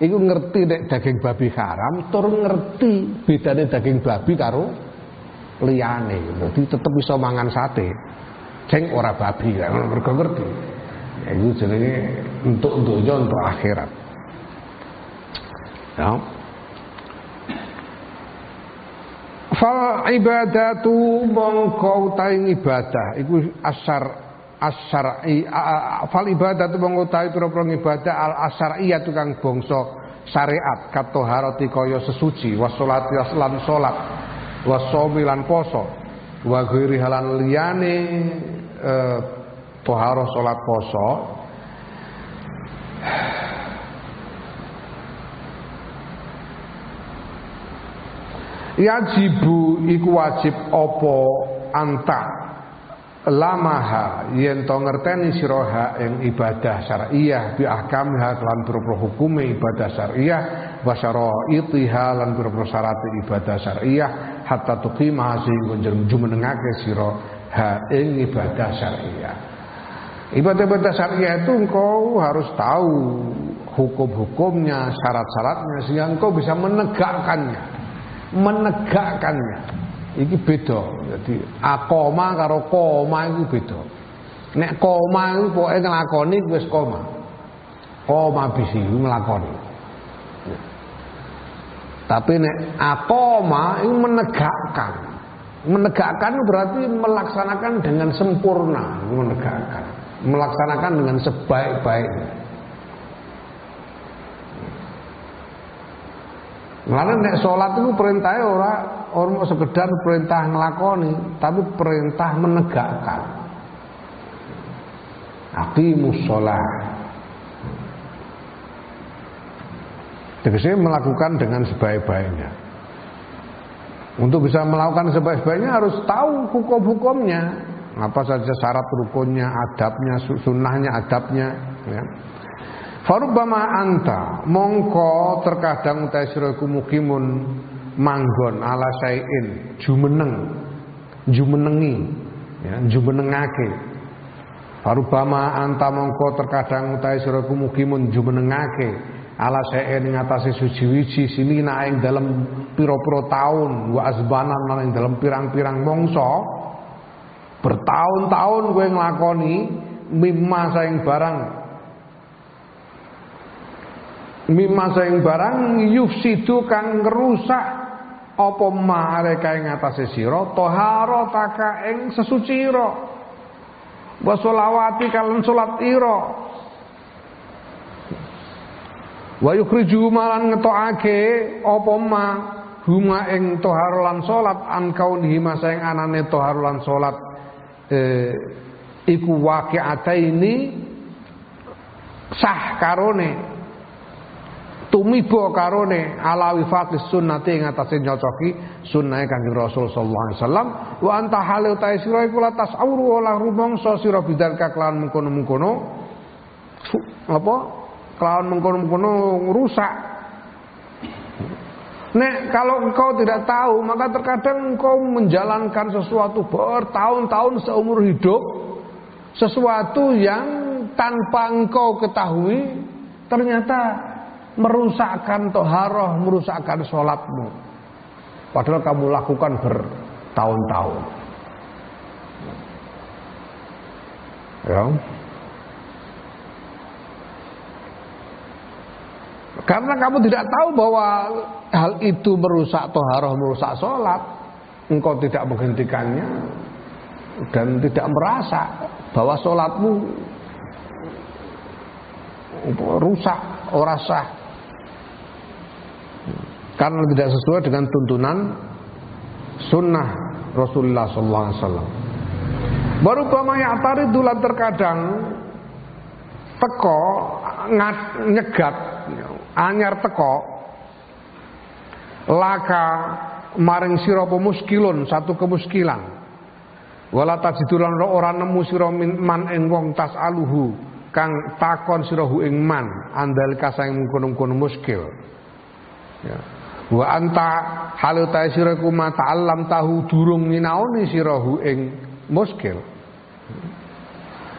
iku ngerti nek daging babi haram, tur ngerti bedane daging babi karo liyane, dadi tetep bisa mangan sate sing ora babi kan mergo ngerti. Ya iku jenenge untuk donya untuk akhirat. Ya. Fal ibadatu mongko utahe ibadah iku asyar'i fal ibadatu mongko utahe pira-pira ibadah al asyar'iyah tukang bangsa syariat katoharati kaya sesuci washolati lan salat wasomi lan poso wa ghairi halan liyane toharoh salat poso yajibu iku wajib apa anta lamaha yen to ngerteni sira ing ibadah syar'iyah bi ahkamha lan pira-pira hukume ibadah syar'iyah wa syara'itiha lan pira-pira syarat ibadah syar'iyah hatta tuqimah sehingga jumenengake sira ing ibadah syar'iyah. Ibadah-ibadah syar'iyah itu engkau harus tahu hukum-hukumnya, syarat-syaratnya sehingga engkau bisa menegakkannya. Iki beda. Jadi akoma karo koma itu beda. Nek koma itu pokoke nglakoni wis koma. Koma bisi nglakoni. Tapi nek akoma itu menegakkan. Menegakkan berarti melaksanakan dengan sempurna, menegakkan. Melaksanakan dengan sebaik-baiknya. Lalu nek sholat itu perintahnya orang sekedar perintah ngelakoni, tapi perintah menegakkan. Aqimus sholat. Tegese melakukan dengan sebaik-baiknya. Untuk bisa melakukan sebaik-baiknya harus tahu hukum-hukumnya. Apa saja syarat rukunnya, adabnya, sunnahnya, adabnya. Ya. Farubbama anta mongko terkadang utai sira iku mukimun manggon ala syai'in jumenengi ya jumenengake. Farubbama anta mongko terkadang utai sira iku mukimun jumenengake ala syai'in ing atase suci-wiji sinina ing dalem pira-pira taun wa azbanan ing dalem pirang-pirang mangsa bertahun-tahun kowe nglakoni mimma saing barang mimma saing barang yufsidu kang ngrusak apa mare kae ngatasé sira taharataka ing sesucira wa sholawati kalan salat ira wa yukhriju malan ngetokake apa ma huma ing tahar lan salat an kaunihi masaing anane tahar lan salat iku waqi'ataini sah karone tumiba karone ala wifaqis sunnati ing atase nyocoki sunnahe Kanjeng Rasul sallallahu alaihi wasallam wa anta halu ta sira iku la tasawuru olah rumangsa sira bidal kelawan mengkono-mengkono apa kelawan mengkono-mengkono rusak. Nek kalau engkau tidak tahu maka terkadang engkau menjalankan sesuatu bertahun-tahun seumur hidup, sesuatu yang tanpa engkau ketahui ternyata merusakkan toharoh, merusakkan sholatmu. Padahal kamu lakukan bertahun-tahun. Ya. Karena kamu tidak tahu bahwa hal itu merusak toharoh, merusak sholat, engkau tidak menghentikannya dan tidak merasa bahwa sholatmu rusak, ora sah. Karena tidak sesuai dengan tuntunan sunnah Rasulullah SAW. Baru pamanya atari dulan terkadang teko nyegat anyar teko laka maring sira muskilun satu kemuskilan wala tajidulan ora nemu sira man ing wong tasaluhu kang takon sirahu ing man andal kasang mengkono-kono muskil ya. Wa anta halu ta siraku ma ta'allam tahu durung nyinaoni sirahu ing muskil.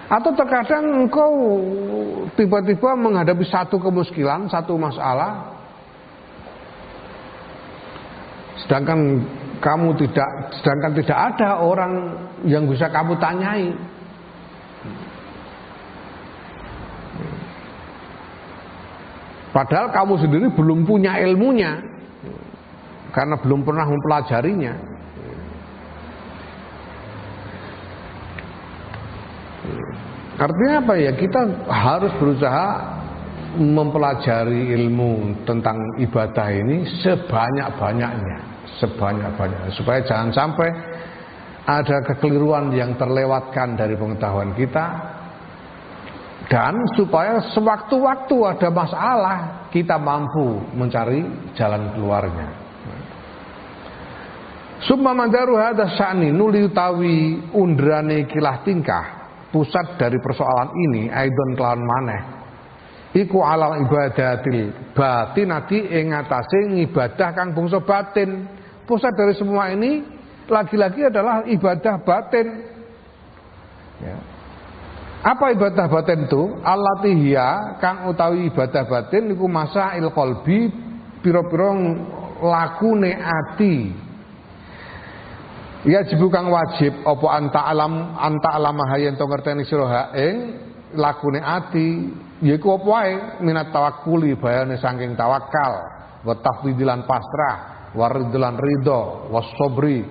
Atau terkadang engkau tiba-tiba menghadapi satu kemuskilan, satu masalah, sedangkan tidak ada orang yang bisa kamu tanyai. Padahal kamu sendiri belum punya ilmunya karena belum pernah mempelajarinya. Artinya apa ya? Kita harus berusaha mempelajari ilmu tentang ibadah ini sebanyak-banyaknya supaya jangan sampai ada kekeliruan yang terlewatkan dari pengetahuan kita, dan supaya sewaktu-waktu ada masalah kita mampu mencari jalan keluarnya. Summa mandaru hadza sya'ni nuli utawi undrane kilah tingkah pusat dari persoalan ini aidon kelawan maneh iku alal ibadatil batinati ing atase ibadah kang bangsa batin. Pusat dari semua ini lagi-lagi adalah ibadah batin ya. Apa ibadah batin itu? Allatihiya kang utawi ibadah batin iku masail qalbi pira-pira lakune ati. Ya jibu kang wajib apa anta alam hayen to ngerteni sira ing lakune ati yaiku apa wae minat tawakkuli bayane saking tawakal wa tafwidilan pasrah waridlan ridho wasobri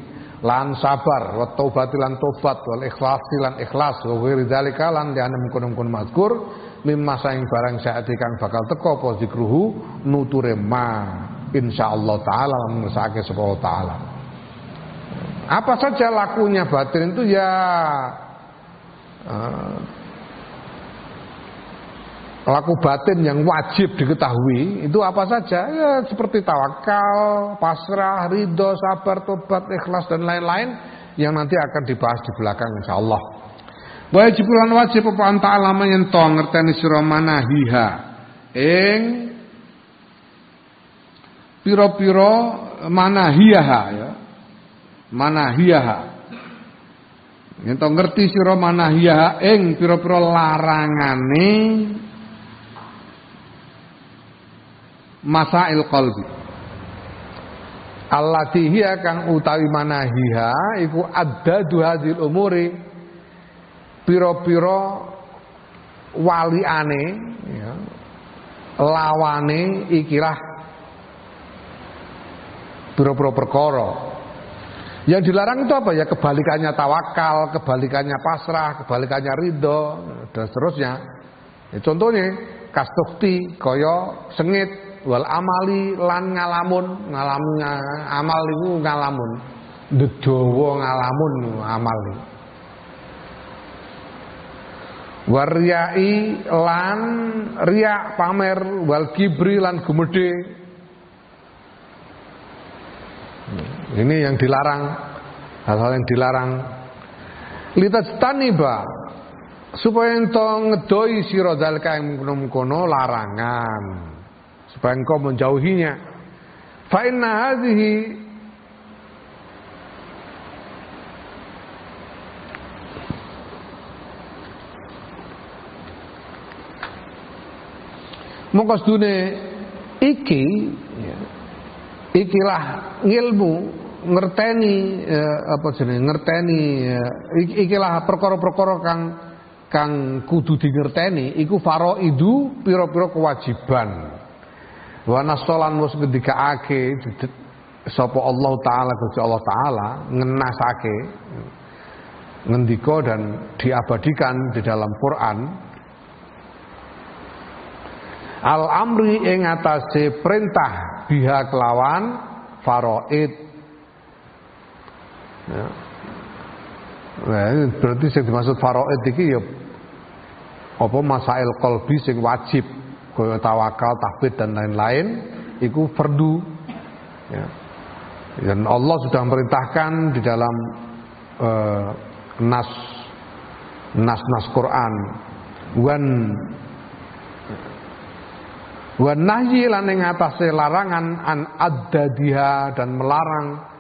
lan sabar wa taubatilan tobat wal ikhlasi lan ikhlas wa ghairi zalika lan diane mungkon-mungkon mazkur mimma saing barang saati kang bakal teko apa zikruhu nuture ma insyaallah taala lan ngesake sapa taala. Apa saja lakunya batin itu ya laku batin yang wajib diketahui itu apa saja ya seperti tawakal, pasrah, ridho, sabar, tobat, ikhlas dan lain-lain yang nanti akan dibahas di belakang insyaallah. Wajib lan wajib apa anta alama yen to ngerteni sira manahiha ing pira-pira manahiha ya. Manahiyaha yen to ngerti sira manahiyaha ing pira-pira larangane masail qalbi allati hiya kang utawi manahiha iku addadu hadhil umuri pira-pira waliane ya lawane ikilah pira-pira perkara. Yang dilarang itu apa ya? Kebalikannya tawakal, kebalikannya pasrah, kebalikannya ridho dan seterusnya. Ya, contohnya kastukti kaya sengit wal amali lan ngalamun amal iku ngalamun ndedawa ngalamun amal iku. Waryai lan riya pamer wal kibri lan gumedhe. Ini yang dilarang, hal-hal yang dilarang. Litajtaniba supaya ento ngedoi sira zalika ing kono larangan, supaya engkau menjauhinya. Fa inna hadhihi mongko sedune iki ya, ikilah ngilmu ngerteni ikilah perkara-perkara kang kudu dingerteni iku faraidu pira-pira kewajiban. Wa nasolan wis ngendikaake sapa Allah taala Gusti Allah taala ngenasake ngendika dan diabadikan di dalam Quran al-amri ing atase perintah biha kelawan faraid. Ya. Nah, berarti sing dimaksud faraid iki ya apa masail qalbi sing wajib kaya tawakal, tahbid dan lain-lain iku fardu. Ya. Dan Allah sudah memerintahkan di dalam nas Quran wan nahyi lan ing atase larangan an addadiha dan melarang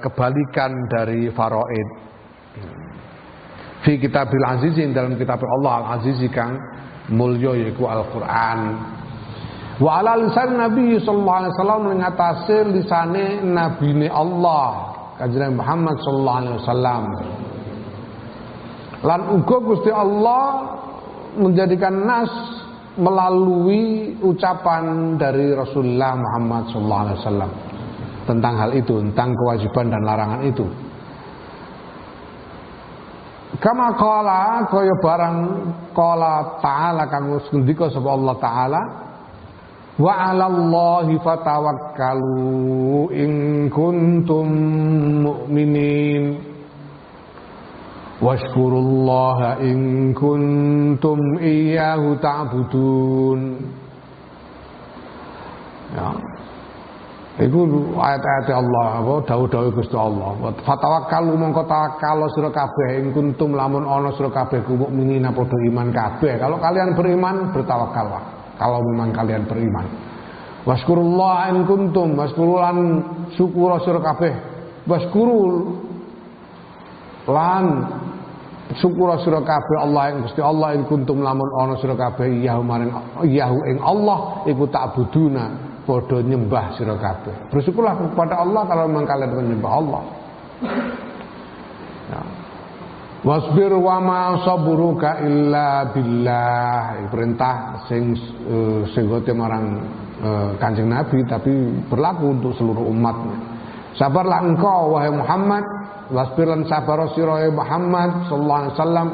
kebalikan dari faraid. Fi kitabil aziz dalam kitab Allah al-aziz kang mulya yaiku Al-Qur'an. Wa ala lisan Nabi sallallahu alaihi wasallam ing atase lisane nabine Allah Kanjeng Muhammad sallallahu alaihi wasallam. Lan uga Gusti Allah menjadikan nas melalui ucapan dari Rasulullah Muhammad sallallahu alaihi wasallam tentang hal itu, tentang kewajiban dan larangan itu. Kama qala kaya barang qala ta'ala kang wis ngendika sapa Allah taala wa 'alallahi fatawakkalu in kuntum mu'minin washkurullaha in kuntum iyyahu ta'budun. Ya. Iku ayat-ayat Allah apa dawuh-dawuh Gusti Allah. Fatawakkalu mongko tawakal sira kabeh ing kuntum lamun ana sira kabeh mukminin padha iman kabeh. Kalau kalian beriman bertawakallah. Kalau memang kalian beriman. Waskurullah in kuntum waskurulan syukur sira kabeh. Waskurul lan syukur sira kabeh Allah ing Gusti Allah ing kuntum lamun ana sira kabeh yahu maring yahu ing Allah iku ta'buduna padha nyembah sira kabeh. Bersyukurlah kepada Allah kalau memang kalian menyembah Allah. Ya. Wasbir wa ma sabruka illa billah. Perintah sing gote marang Kanjeng Nabi tapi berlaku untuk seluruh umat. Sabarlah engkau wahai Muhammad, wasbir lan sabar sira wahai Muhammad sallallahu alaihi wasallam.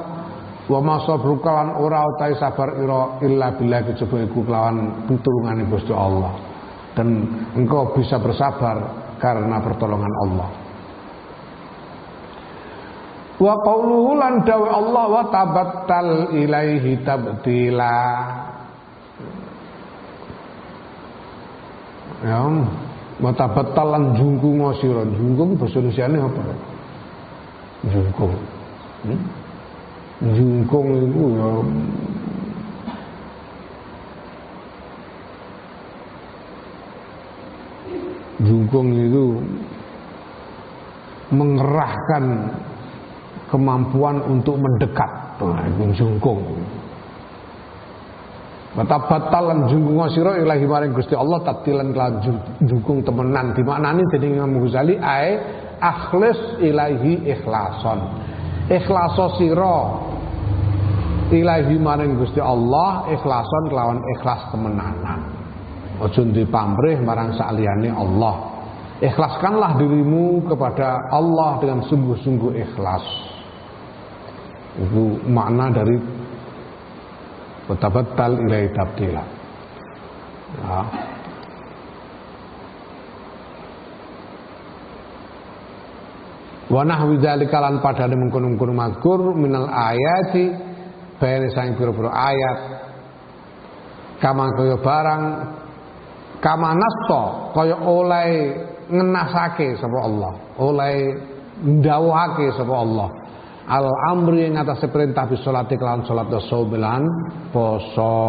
Wa ma sabruka lan ora utahe sabar illa billah kejaba iku kelawan pitulungane Gusti Allah. Dan engkau bisa bersabar karena pertolongan Allah. Wa qauluhu lan dawe Allah wa tabattal ilaihi tabtila. Ya, wa tabattal lan jungkung sira. Jungkung basa Indonesiane apa? Jungkung. Jungkung itu ya jungkung itu mengerahkan kemampuan untuk mendekat. Nah, itu jungkung. Batal jungkung sira ilahi maring Gusti Allah tabtilan lan jungkung temenan dimaknani dening Imam Ghazali ae akhlis ilahi ikhlason. Ikhlaso sira ilahi maring Gusti Allah ikhlason kelawan ikhlas temenanan. Aja dipamrih marang saliyane Allah. Ikhlaskanlah dirimu kepada Allah dengan sungguh-sungguh ikhlas. Itu makna dari tabattal ilaihi tabdila. Ya. Wa nahwi dzalika lan padane mengkono-mengkono mazkur minal ayati bayane sang pira-pira ayat kama kaya barang kama nasta kaya oleh ngenasake sapa Allah, oleh ndawuhake sapa Allah al amri ing atase perintah bis salati kelawan salat dan poso.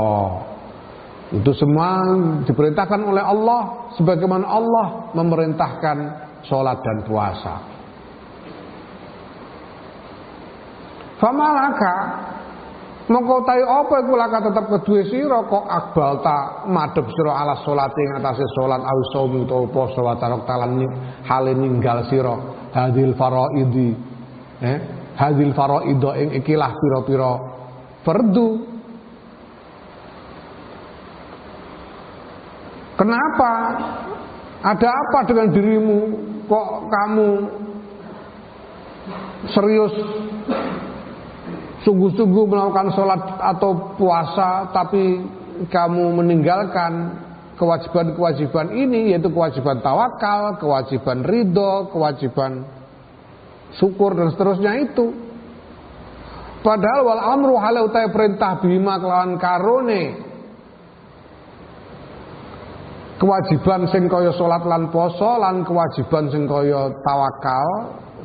Itu semua diperintahkan oleh Allah sebagaimana Allah memerintahkan salat dan puasa. Famalaka mongko tayo apa iku laka tetep kedue sira kok akbal ta madhep sira ala salate ing atase salat awi saum utawa poso wa tarok talan hale ninggal sira hadil faraidi hadil faraido ing ikilah pira-pira fardu. Kenapa? Ada apa dengan dirimu kok kamu serius sungguh-sungguh melakukan sholat atau puasa tapi kamu meninggalkan kewajiban-kewajiban ini, yaitu kewajiban tawakal, kewajiban ridho, kewajiban syukur dan seterusnya itu. Padahal wal amru halau ta perintah bima kelawan karone kewajiban sing kaya sholat lan poso lan kewajiban sing kaya tawakal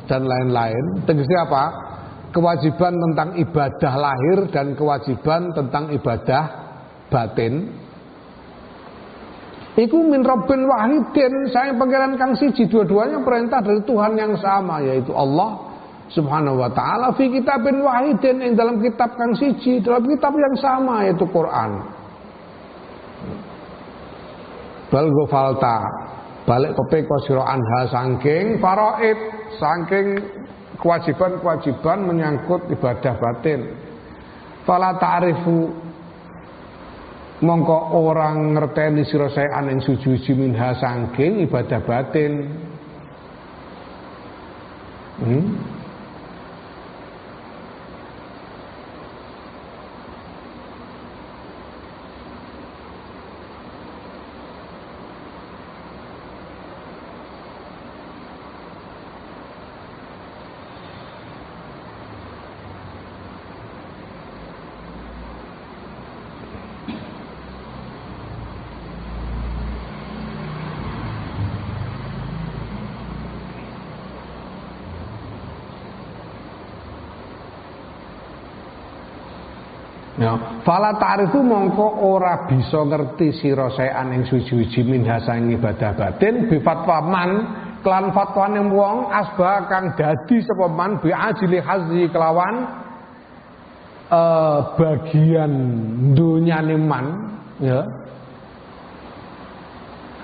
dan lain-lain. Tegese apa? Kewajiban tentang ibadah lahir dan kewajiban tentang ibadah batin. Iku min rabbin wahidin, saya pangeran kang siji, dua-duanya perintah dari Tuhan yang sama, yaitu Allah Subhanahu wa taala fi kitabin wahidin, yang dalam kitab kang siji, dalam kitab yang sama, yaitu Quran. Bal gofalta balik kepeko sira anha saking faraid, saking kewajiban-kewajiban menyangkut ibadah batin. Fala ta'rifu mongko orang ngerteni sira saean ing suci-suci minha saking ibadah batin. Ya, fala ta'rifu mongko ora bisa ngerti sira saean ing suci-suci minha sang ibadah batin bi fatwa man kelan fatwane wong asbah kang dadi sapa man bi ajli hazi kelawan bagian donyane man, ya.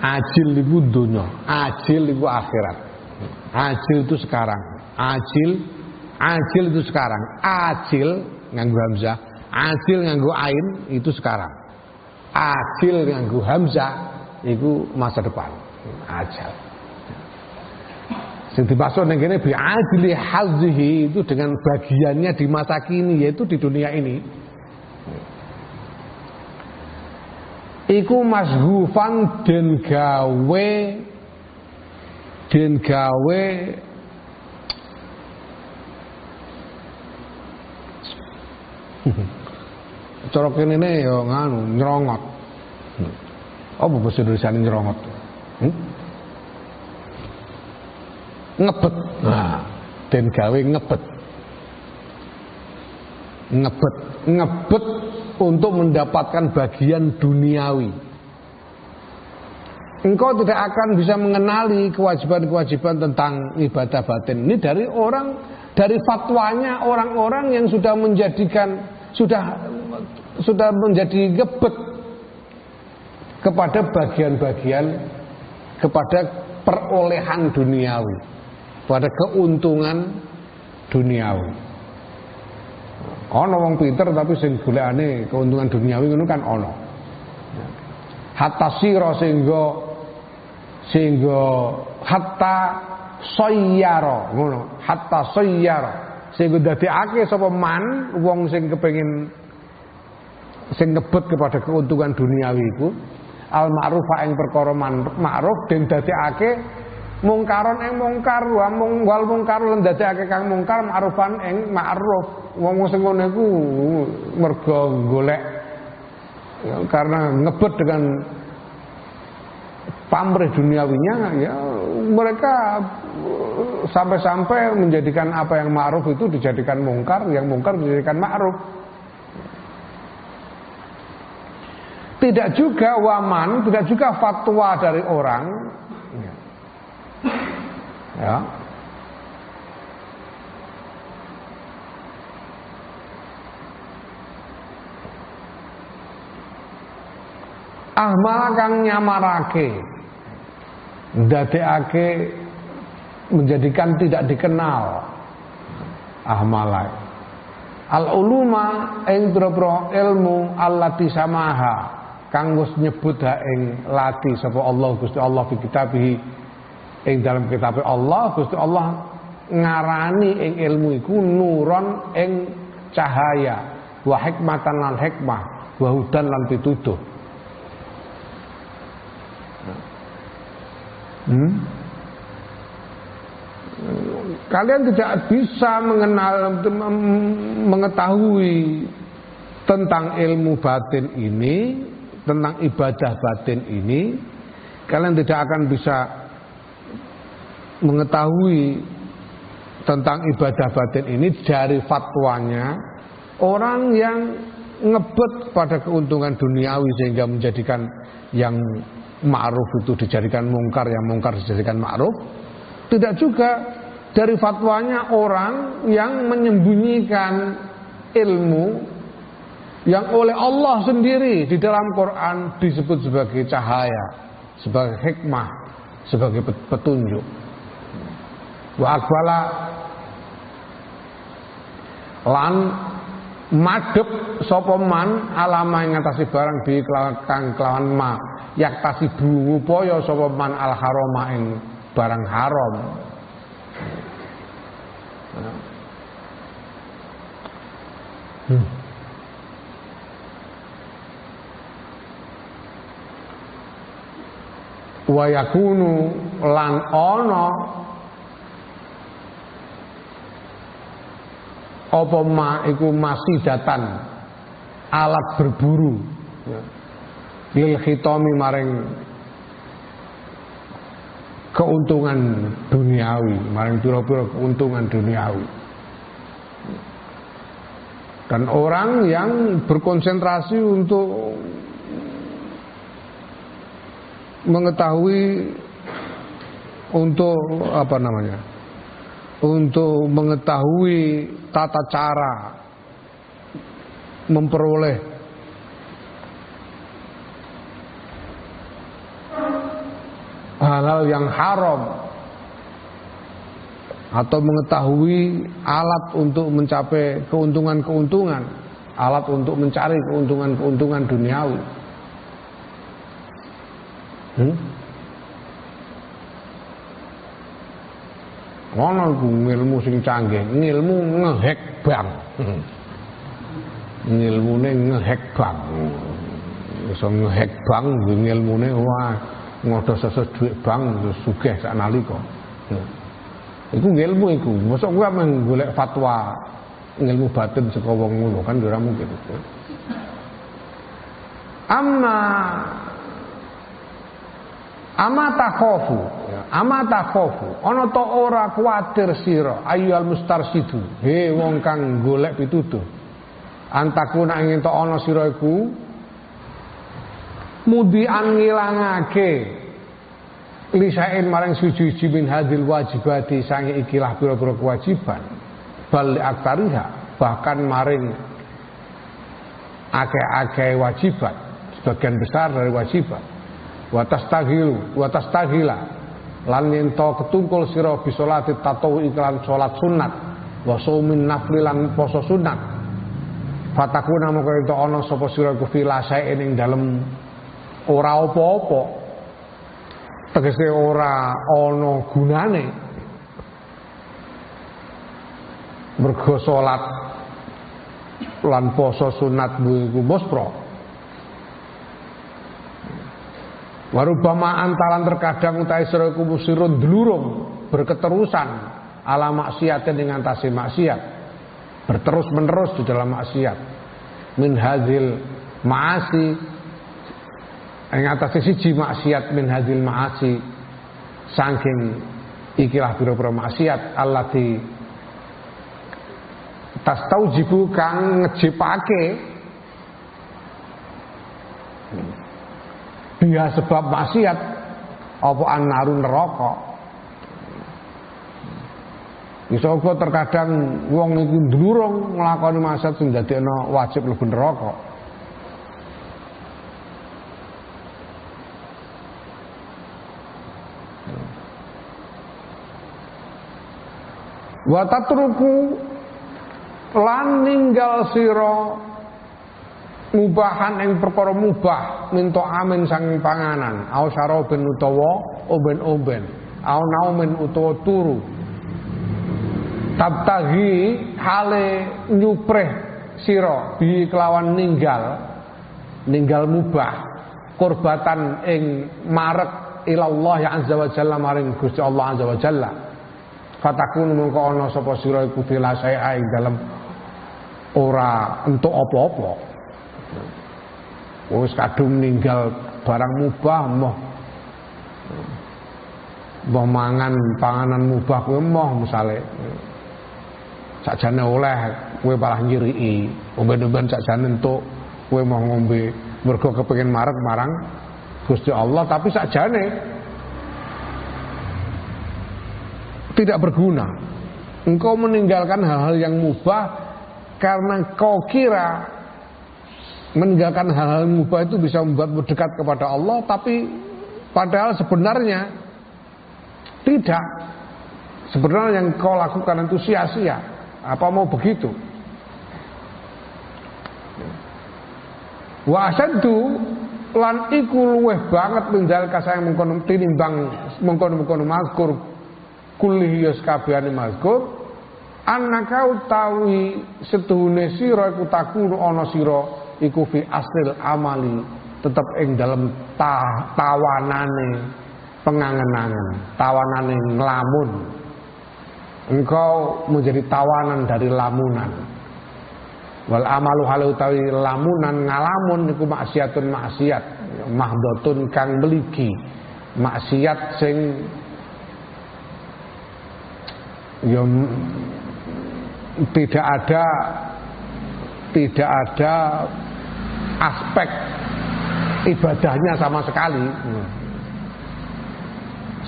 Ajil iku donya, ajil iku akhirat. Ajil itu sekarang. Ajil itu sekarang. Ajil nganggo hamzah. Ajil nganggo ain itu sekarang. Ajil nganggo hamzah itu masa depan. Ajal. Sing dimaksud ning kene bi ajli hazihi itu dengan bagiannya di masa kini, yaitu di dunia ini. Iku masghufan den gawe cara kene ne ya nganu nyrongot. Apa bahasa Indonesiane nyrongot? Ngebet. Nah, den gawe ngebet. Ngebet untuk mendapatkan bagian duniawi. Engkau tidak akan bisa mengenali kewajiban-kewajiban tentang ibadah batin. Ini dari fatwanya orang-orang yang sudah menjadikan sudah menjadi gebet kepada bagian-bagian, kepada perolehan duniawi, pada keuntungan duniawi. Ana wong pinter tapi sing golekane keuntungan duniawi ngono kan ana. Hatta sira sehingga hatta sayyara ngono, hatta sayyara sehingga dadekake sapa man wong sing kepengin sing ngebet kepada keuntungan duniawi iku al ma'ruf ing perkara ma'ruf den dadekake mungkaron ing mungkar wal mungkar lan dadekake kang mungkar ma'rufan ing ma'ruf. Wong sing ngono iku mergo golek karena ngebet dengan pamrih duniawinya, ya mereka sampai-sampai menjadikan apa yang ma'ruf itu dijadikan mungkar, yang mungkar dijadikan ma'ruf. Tidak juga waman, tidak juga fatwa dari orang, ya. Ahmal kang nyamarake ndadekake menjadikan tidak dikenal ahmalai al uluma ing boro ilmu allati samaha kang wis nyebut ha ing lati sapa Allah Gusti Allah fi kitabihi ing dalam kitab Allah Gusti Allah ngarani ing ilmu iku nuron ing cahaya wa hikmatan lan hikmah wa hudan lan pituduh. Kalian tidak bisa mengetahui tentang ilmu batin ini, tentang ibadah batin ini. Kalian tidak akan bisa mengetahui tentang ibadah batin ini dari fatwanya orang yang ngebet pada keuntungan duniawi sehingga menjadikan yang ma'ruf itu dijadikan mungkar, yang mungkar dijadikan ma'ruf. Tidak juga dari fatwanya orang yang menyembunyikan ilmu yang oleh Allah sendiri di dalam Quran disebut sebagai cahaya, sebagai hikmah, sebagai petunjuk. Wa akbala lan madhep sapa man alama ing ngatasi barang bi kelawan ma yak tasibu upaya sapa man al harama ing barang haram. Wa yakunu lan ana apa ma iku masih datan alat berburu lil khitami maring keuntungan duniawi, maring pira-pira keuntungan duniawi. Dan orang yang berkonsentrasi untuk mengetahui, untuk apa namanya, untuk mengetahui tata cara memperoleh hal-hal yang haram atau mengetahui alat untuk mencapai keuntungan-keuntungan, alat untuk mencari keuntungan-keuntungan duniawi. Ono iku ilmu sing canggih, ilmu ngehack bank. Ilmune ngehack bank. Iso ngehack bank ilmune wah ngodos-odos dhuwit bank sugih sak nalika. Iku ilmu iku. Mosok kowe men golek fatwa ilmu batin saka wong ngono kan ora mungkin. Ama takhofu ana ta ora kuwatir sira ayyul mustarsidu he wong kang golek pituduh antakuna ing ento ana sira iku mudian ngilangake lisain marang suci-suci min hadil wajibati sange ikilah pira-pira kewajiban bal aktariha bahkan maring akeh-akeh wajibat sebagian besar dari wajibat watastagila lan yento ketungkul sira bisolati tatawu iklan salat sunat wa saumin nafli lan poso sunat Fatakuna mongko ento ana sapa sira iku filasae ing dalem ora apa-apa. Tegese ora ana gunane. Mergo salat lan poso sunatmu iku muspra. Warubama antalan terkadang utahe sira iku musirun dlurung berketerusan ala maksiatin ing antase maksiat, berterus menerus di dalam maksiat, min hadzil maasi ing antase siji maksiat, min hadzil maasi saking ikilah pira-pira maksiat allati tastaujibu kang ngejipake dia sebab maksiat apa annaru neraka. Iso kok terkadang wong iku ndlurung nglakoni maksiat sing dadekno wajib mlebu neraka. Wa tatruku lan ninggal sira mubahan ing perkara mubah minto amin sang panganan au syarabin utawa omben-omben au naumin utawa turu tabtaghi hale nyupreh sira bi kelawan ninggal mubah kurbatan ing marek ilallah ya azza wa jalla maring Gusti Allah azza wa jalla fatakun mongko ana sapa sira iku filasai ing dalem ora entuk apa-apa. Wis kadung ninggal barang mubah moh mangan panganan mubah kuwi moh misale sakjane oleh kowe malah nyiriki omben-omben sakjane entuk kowe mau ngombe mergo kepengin marek marang Gusti Allah tapi sakjane tidak berguna. Engkau meninggalkan hal-hal yang mubah karena kau kira meninggalkan hal-hal mubah itu bisa membuatmu dekat kepada Allah, tapi padahal sebenarnya tidak. Sebenarnya yang kau lakukan itu sia-sia. Apa mau begitu? Wa asaddu lan iku luweh banget menjal kasayang mengkono tinimbang mengkono mazkur kulli yas kabehane mazkur annaka utawi setuhune sira iku takunu ana sira iku fi aslil amali tetep ing dalam tawanane pengangen-angen, tawanane nglamun. Engkau menjadi tawanan dari lamunan. Wal amalu halu utawi lamunan ngalamun iku maksiatun maksiat, mahdotun kang meligi. Maksiat sing ya tidak ada aspek ibadahnya sama sekali,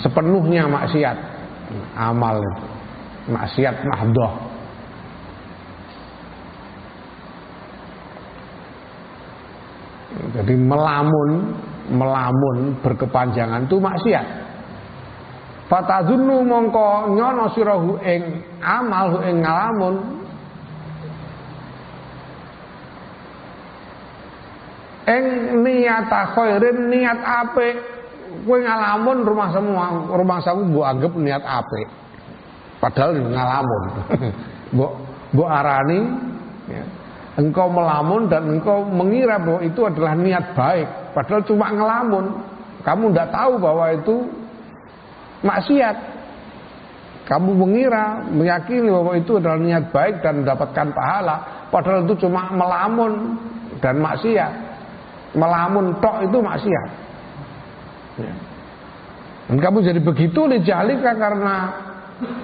sepenuhnya maksiat, amal itu maksiat mahdoh. Jadi melamun berkepanjangan itu maksiat. Fatazunnu mongko nyono sirahu ing amal ing ngalamun ing niat khairin niat apik kowe ngalamun rumah samu mbok anggap niat apik padahal ngalamun mbok arani ya. Engkau melamun dan engkau mengira bahwa itu adalah niat baik padahal cuma ngelamun, kamu tidak tahu bahwa itu maksiat. Kamu mengira, meyakini bahwa itu adalah niat baik dan mendapatkan pahala padahal itu cuma melamun dan maksiat. Melamun tok itu maksiat ya. Dan kamu jadi begitu lijalika karena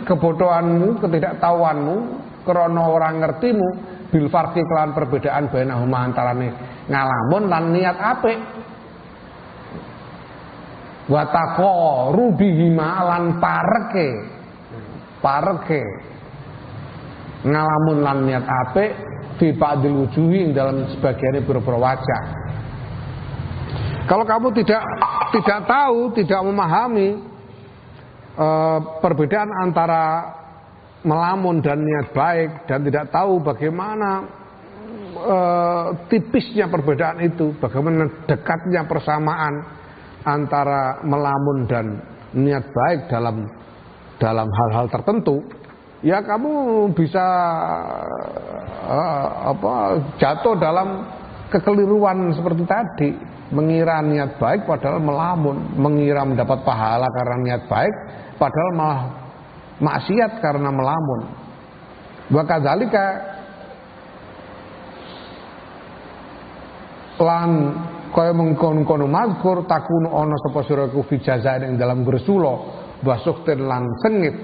kebodohanmu, ketidaktahuanmu, karena orang ngertimu bil farqi kelawan perbedaan bainahuma antarane ngalamun lan niat apik wa taqarubihima lan pareke ngalamun lan niat apik fi ba'dil wujuhi dalam sebagian beberapa wajah. Kalau kamu tidak tahu, tidak memahami perbedaan antara melamun dan niat baik dan tidak tahu bagaimana tipisnya perbedaan itu, bagaimana dekatnya persamaan antara melamun dan niat baik dalam hal-hal tertentu, ya kamu bisa jatuh dalam kekeliruan seperti tadi, mengira niat baik padahal melamun, mengira mendapat pahala karena niat baik padahal malah maksiat karena melamun. Wa kadzalika lan kaya mengkon-kono mazkur takunu ana sapa sira ku fi jazain ing dalam gresula basukten lan sengit,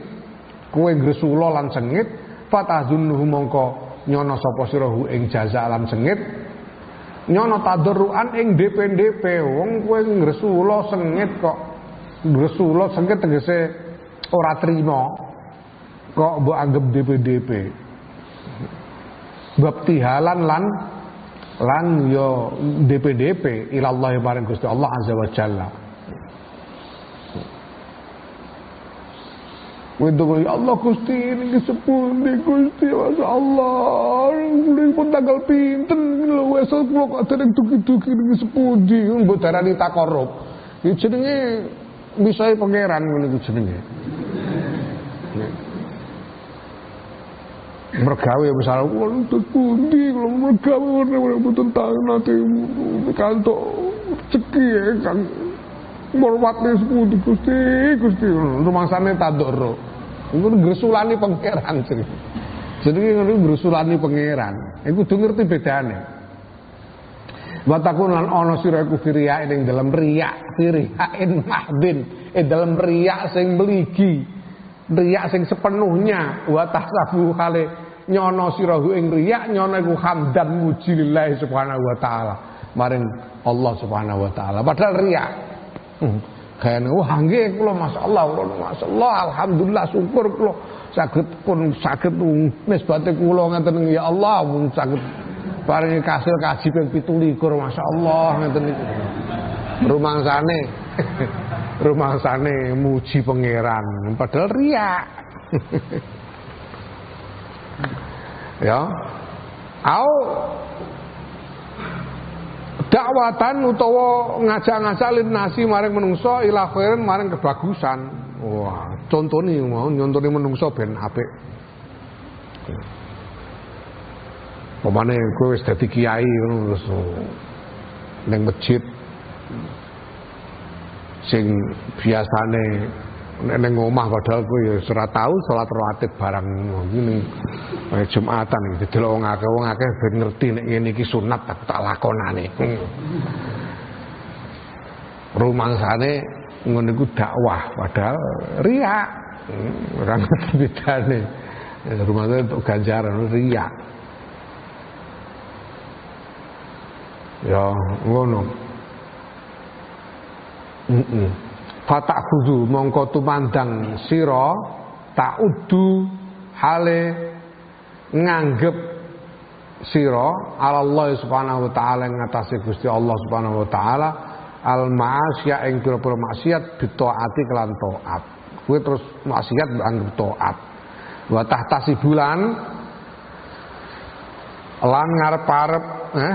kowe gresula lan sengit fatazunnuhu mongko nyono sapa sira hu ing jaza lan sengit, nyono tadarruan ing DP wong kowe gresula sengit kok gresula sengit tegese ora trima kok mbok anggap DP babtihalan lan yo DP ilallah maring Gusti Allah azza wa jalla. Wedok ya Allah Gusti niki sepundi Gusti masyaallah niki pun tanggal pinten lho wis kula kok dereng dugi-dugi niki sepundi mbok darani takorup. Iki jenenge misae pangeran ngono iku jenenge. Mergawe misal kula pundi kula mergawe mboten tahu nate kantuk rezeki kan morwate sepundi Gusti rumangsane tadoro iku gresulani pangeran jenenge ngono gresulani pangeran iku kudu ngerti bedane wa takun lan ana sira iku firiya ing dalem riya firiyain mahdin dalam riya sing mligi riya sing sepenuhnya wa tahsabu kale nyono sirahu ing riya nyono iku hamdan muji lillahi subhanahu wa taala maring Allah subhanahu wa taala padahal riya kayane wah nggih kula masyaallah alhamdulillah syukur kula saged nisbate kula ngeten ya Allah mun saged paringi kasil kaji ping 17 masyaallah ngeten niku rumangsane muji pangeran padahal riya ya au dakwatan utawa ngajak-ngajalin nasi maring menungso ila khairin maring kebagusan. Wah contone mau nyontone menungso ben apik pemane kowe wis dadi kiai ngono terus ning masjid sing biasane ning omah padahal kowe ya ora tau salat rawatib barang ngene Jumatan iki delok wong akeh ben ngerti nek ngene iki sunat tak lakonane. Rumangsane ngono iku dakwah padahal riya. Ora ngerti bedane. Rumangsane untuk ganjaran riya. Ya ngono. Fatakhudhu mongko tumandang sira ta'uddu hale nganggep sira Allah subhanahu wa taala ngatasi Gusti Allah subhanahu wa taala al ma'asya ing pira-pira maksiat bitaati kelan taat kuwi terus maksiat anggap taat wa tahtasi bulan lan ngarep-arep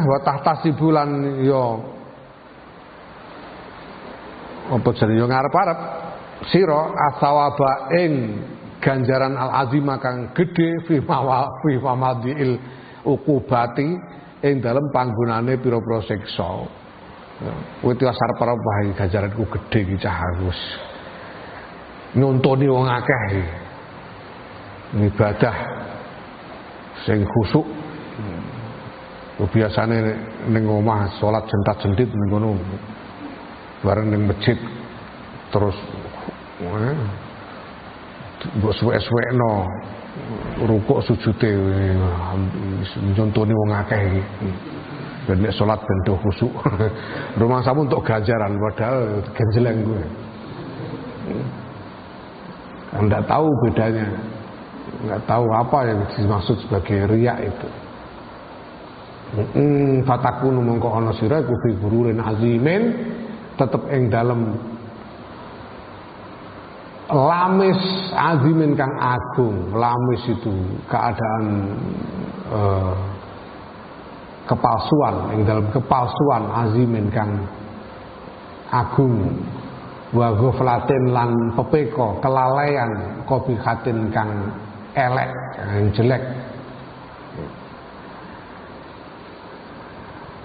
wa tahtasi bulan yo apa jenenge yo ngarep-arep sira asawaba ing ganjaran al-azimah kang gedhe fi mawadhi'il uqubati ing dalem panggonane pira-pira siksa. Kuwi tiwas arep bahaya ganjaranku gedhe iki cah harus. Nuntuni wong akeh iki. Ibadah sing khusuk. Biasane ning omah salat jentat-jentit ning ngono. Bareng ning masjid terus mbok suwek-suwekno rukuk sujude nyontoni wong akeh iki. Ben nek salat ben do khusuk. Rumangsamu untuk ganjaran padahal genjeleng kuwi. Enggak tahu bedanya. Enggak tahu apa yang dimaksud sebagai riya itu. Fatakunu mongko ana sira iku fi gururin azimin tetep ing dalem lamis azimin kang agung. Lamis itu keadaan kepalsuan, ing dalam kepalsuan azimin kang agung, wa ghaflatin lan pepeko kelalaian qabihatin kang elek kang jelek.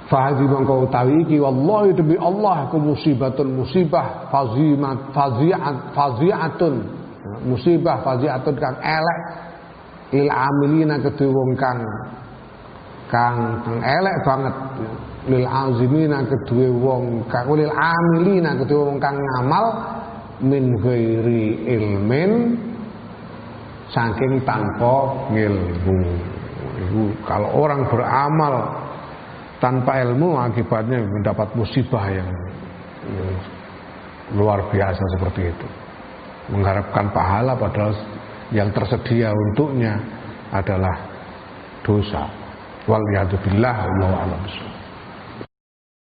Fahadhi mangko utawi iki wallahi demi Allah ku musibatun musibah fazi'atun musibah fazi'atun kang elek lil amilina kedue wong kang elek banget lil azimina kedue wong kang lil amilina kedue wong kang ngamal min ghairi ilmin saking tanpa ilmu. Itu kalau orang beramal tanpa ilmu akibatnya mendapat musibah yang luar biasa seperti itu. Mengharapkan pahala padahal yang tersedia untuknya adalah dosa. Waliyadu billah, wallahu a'lam.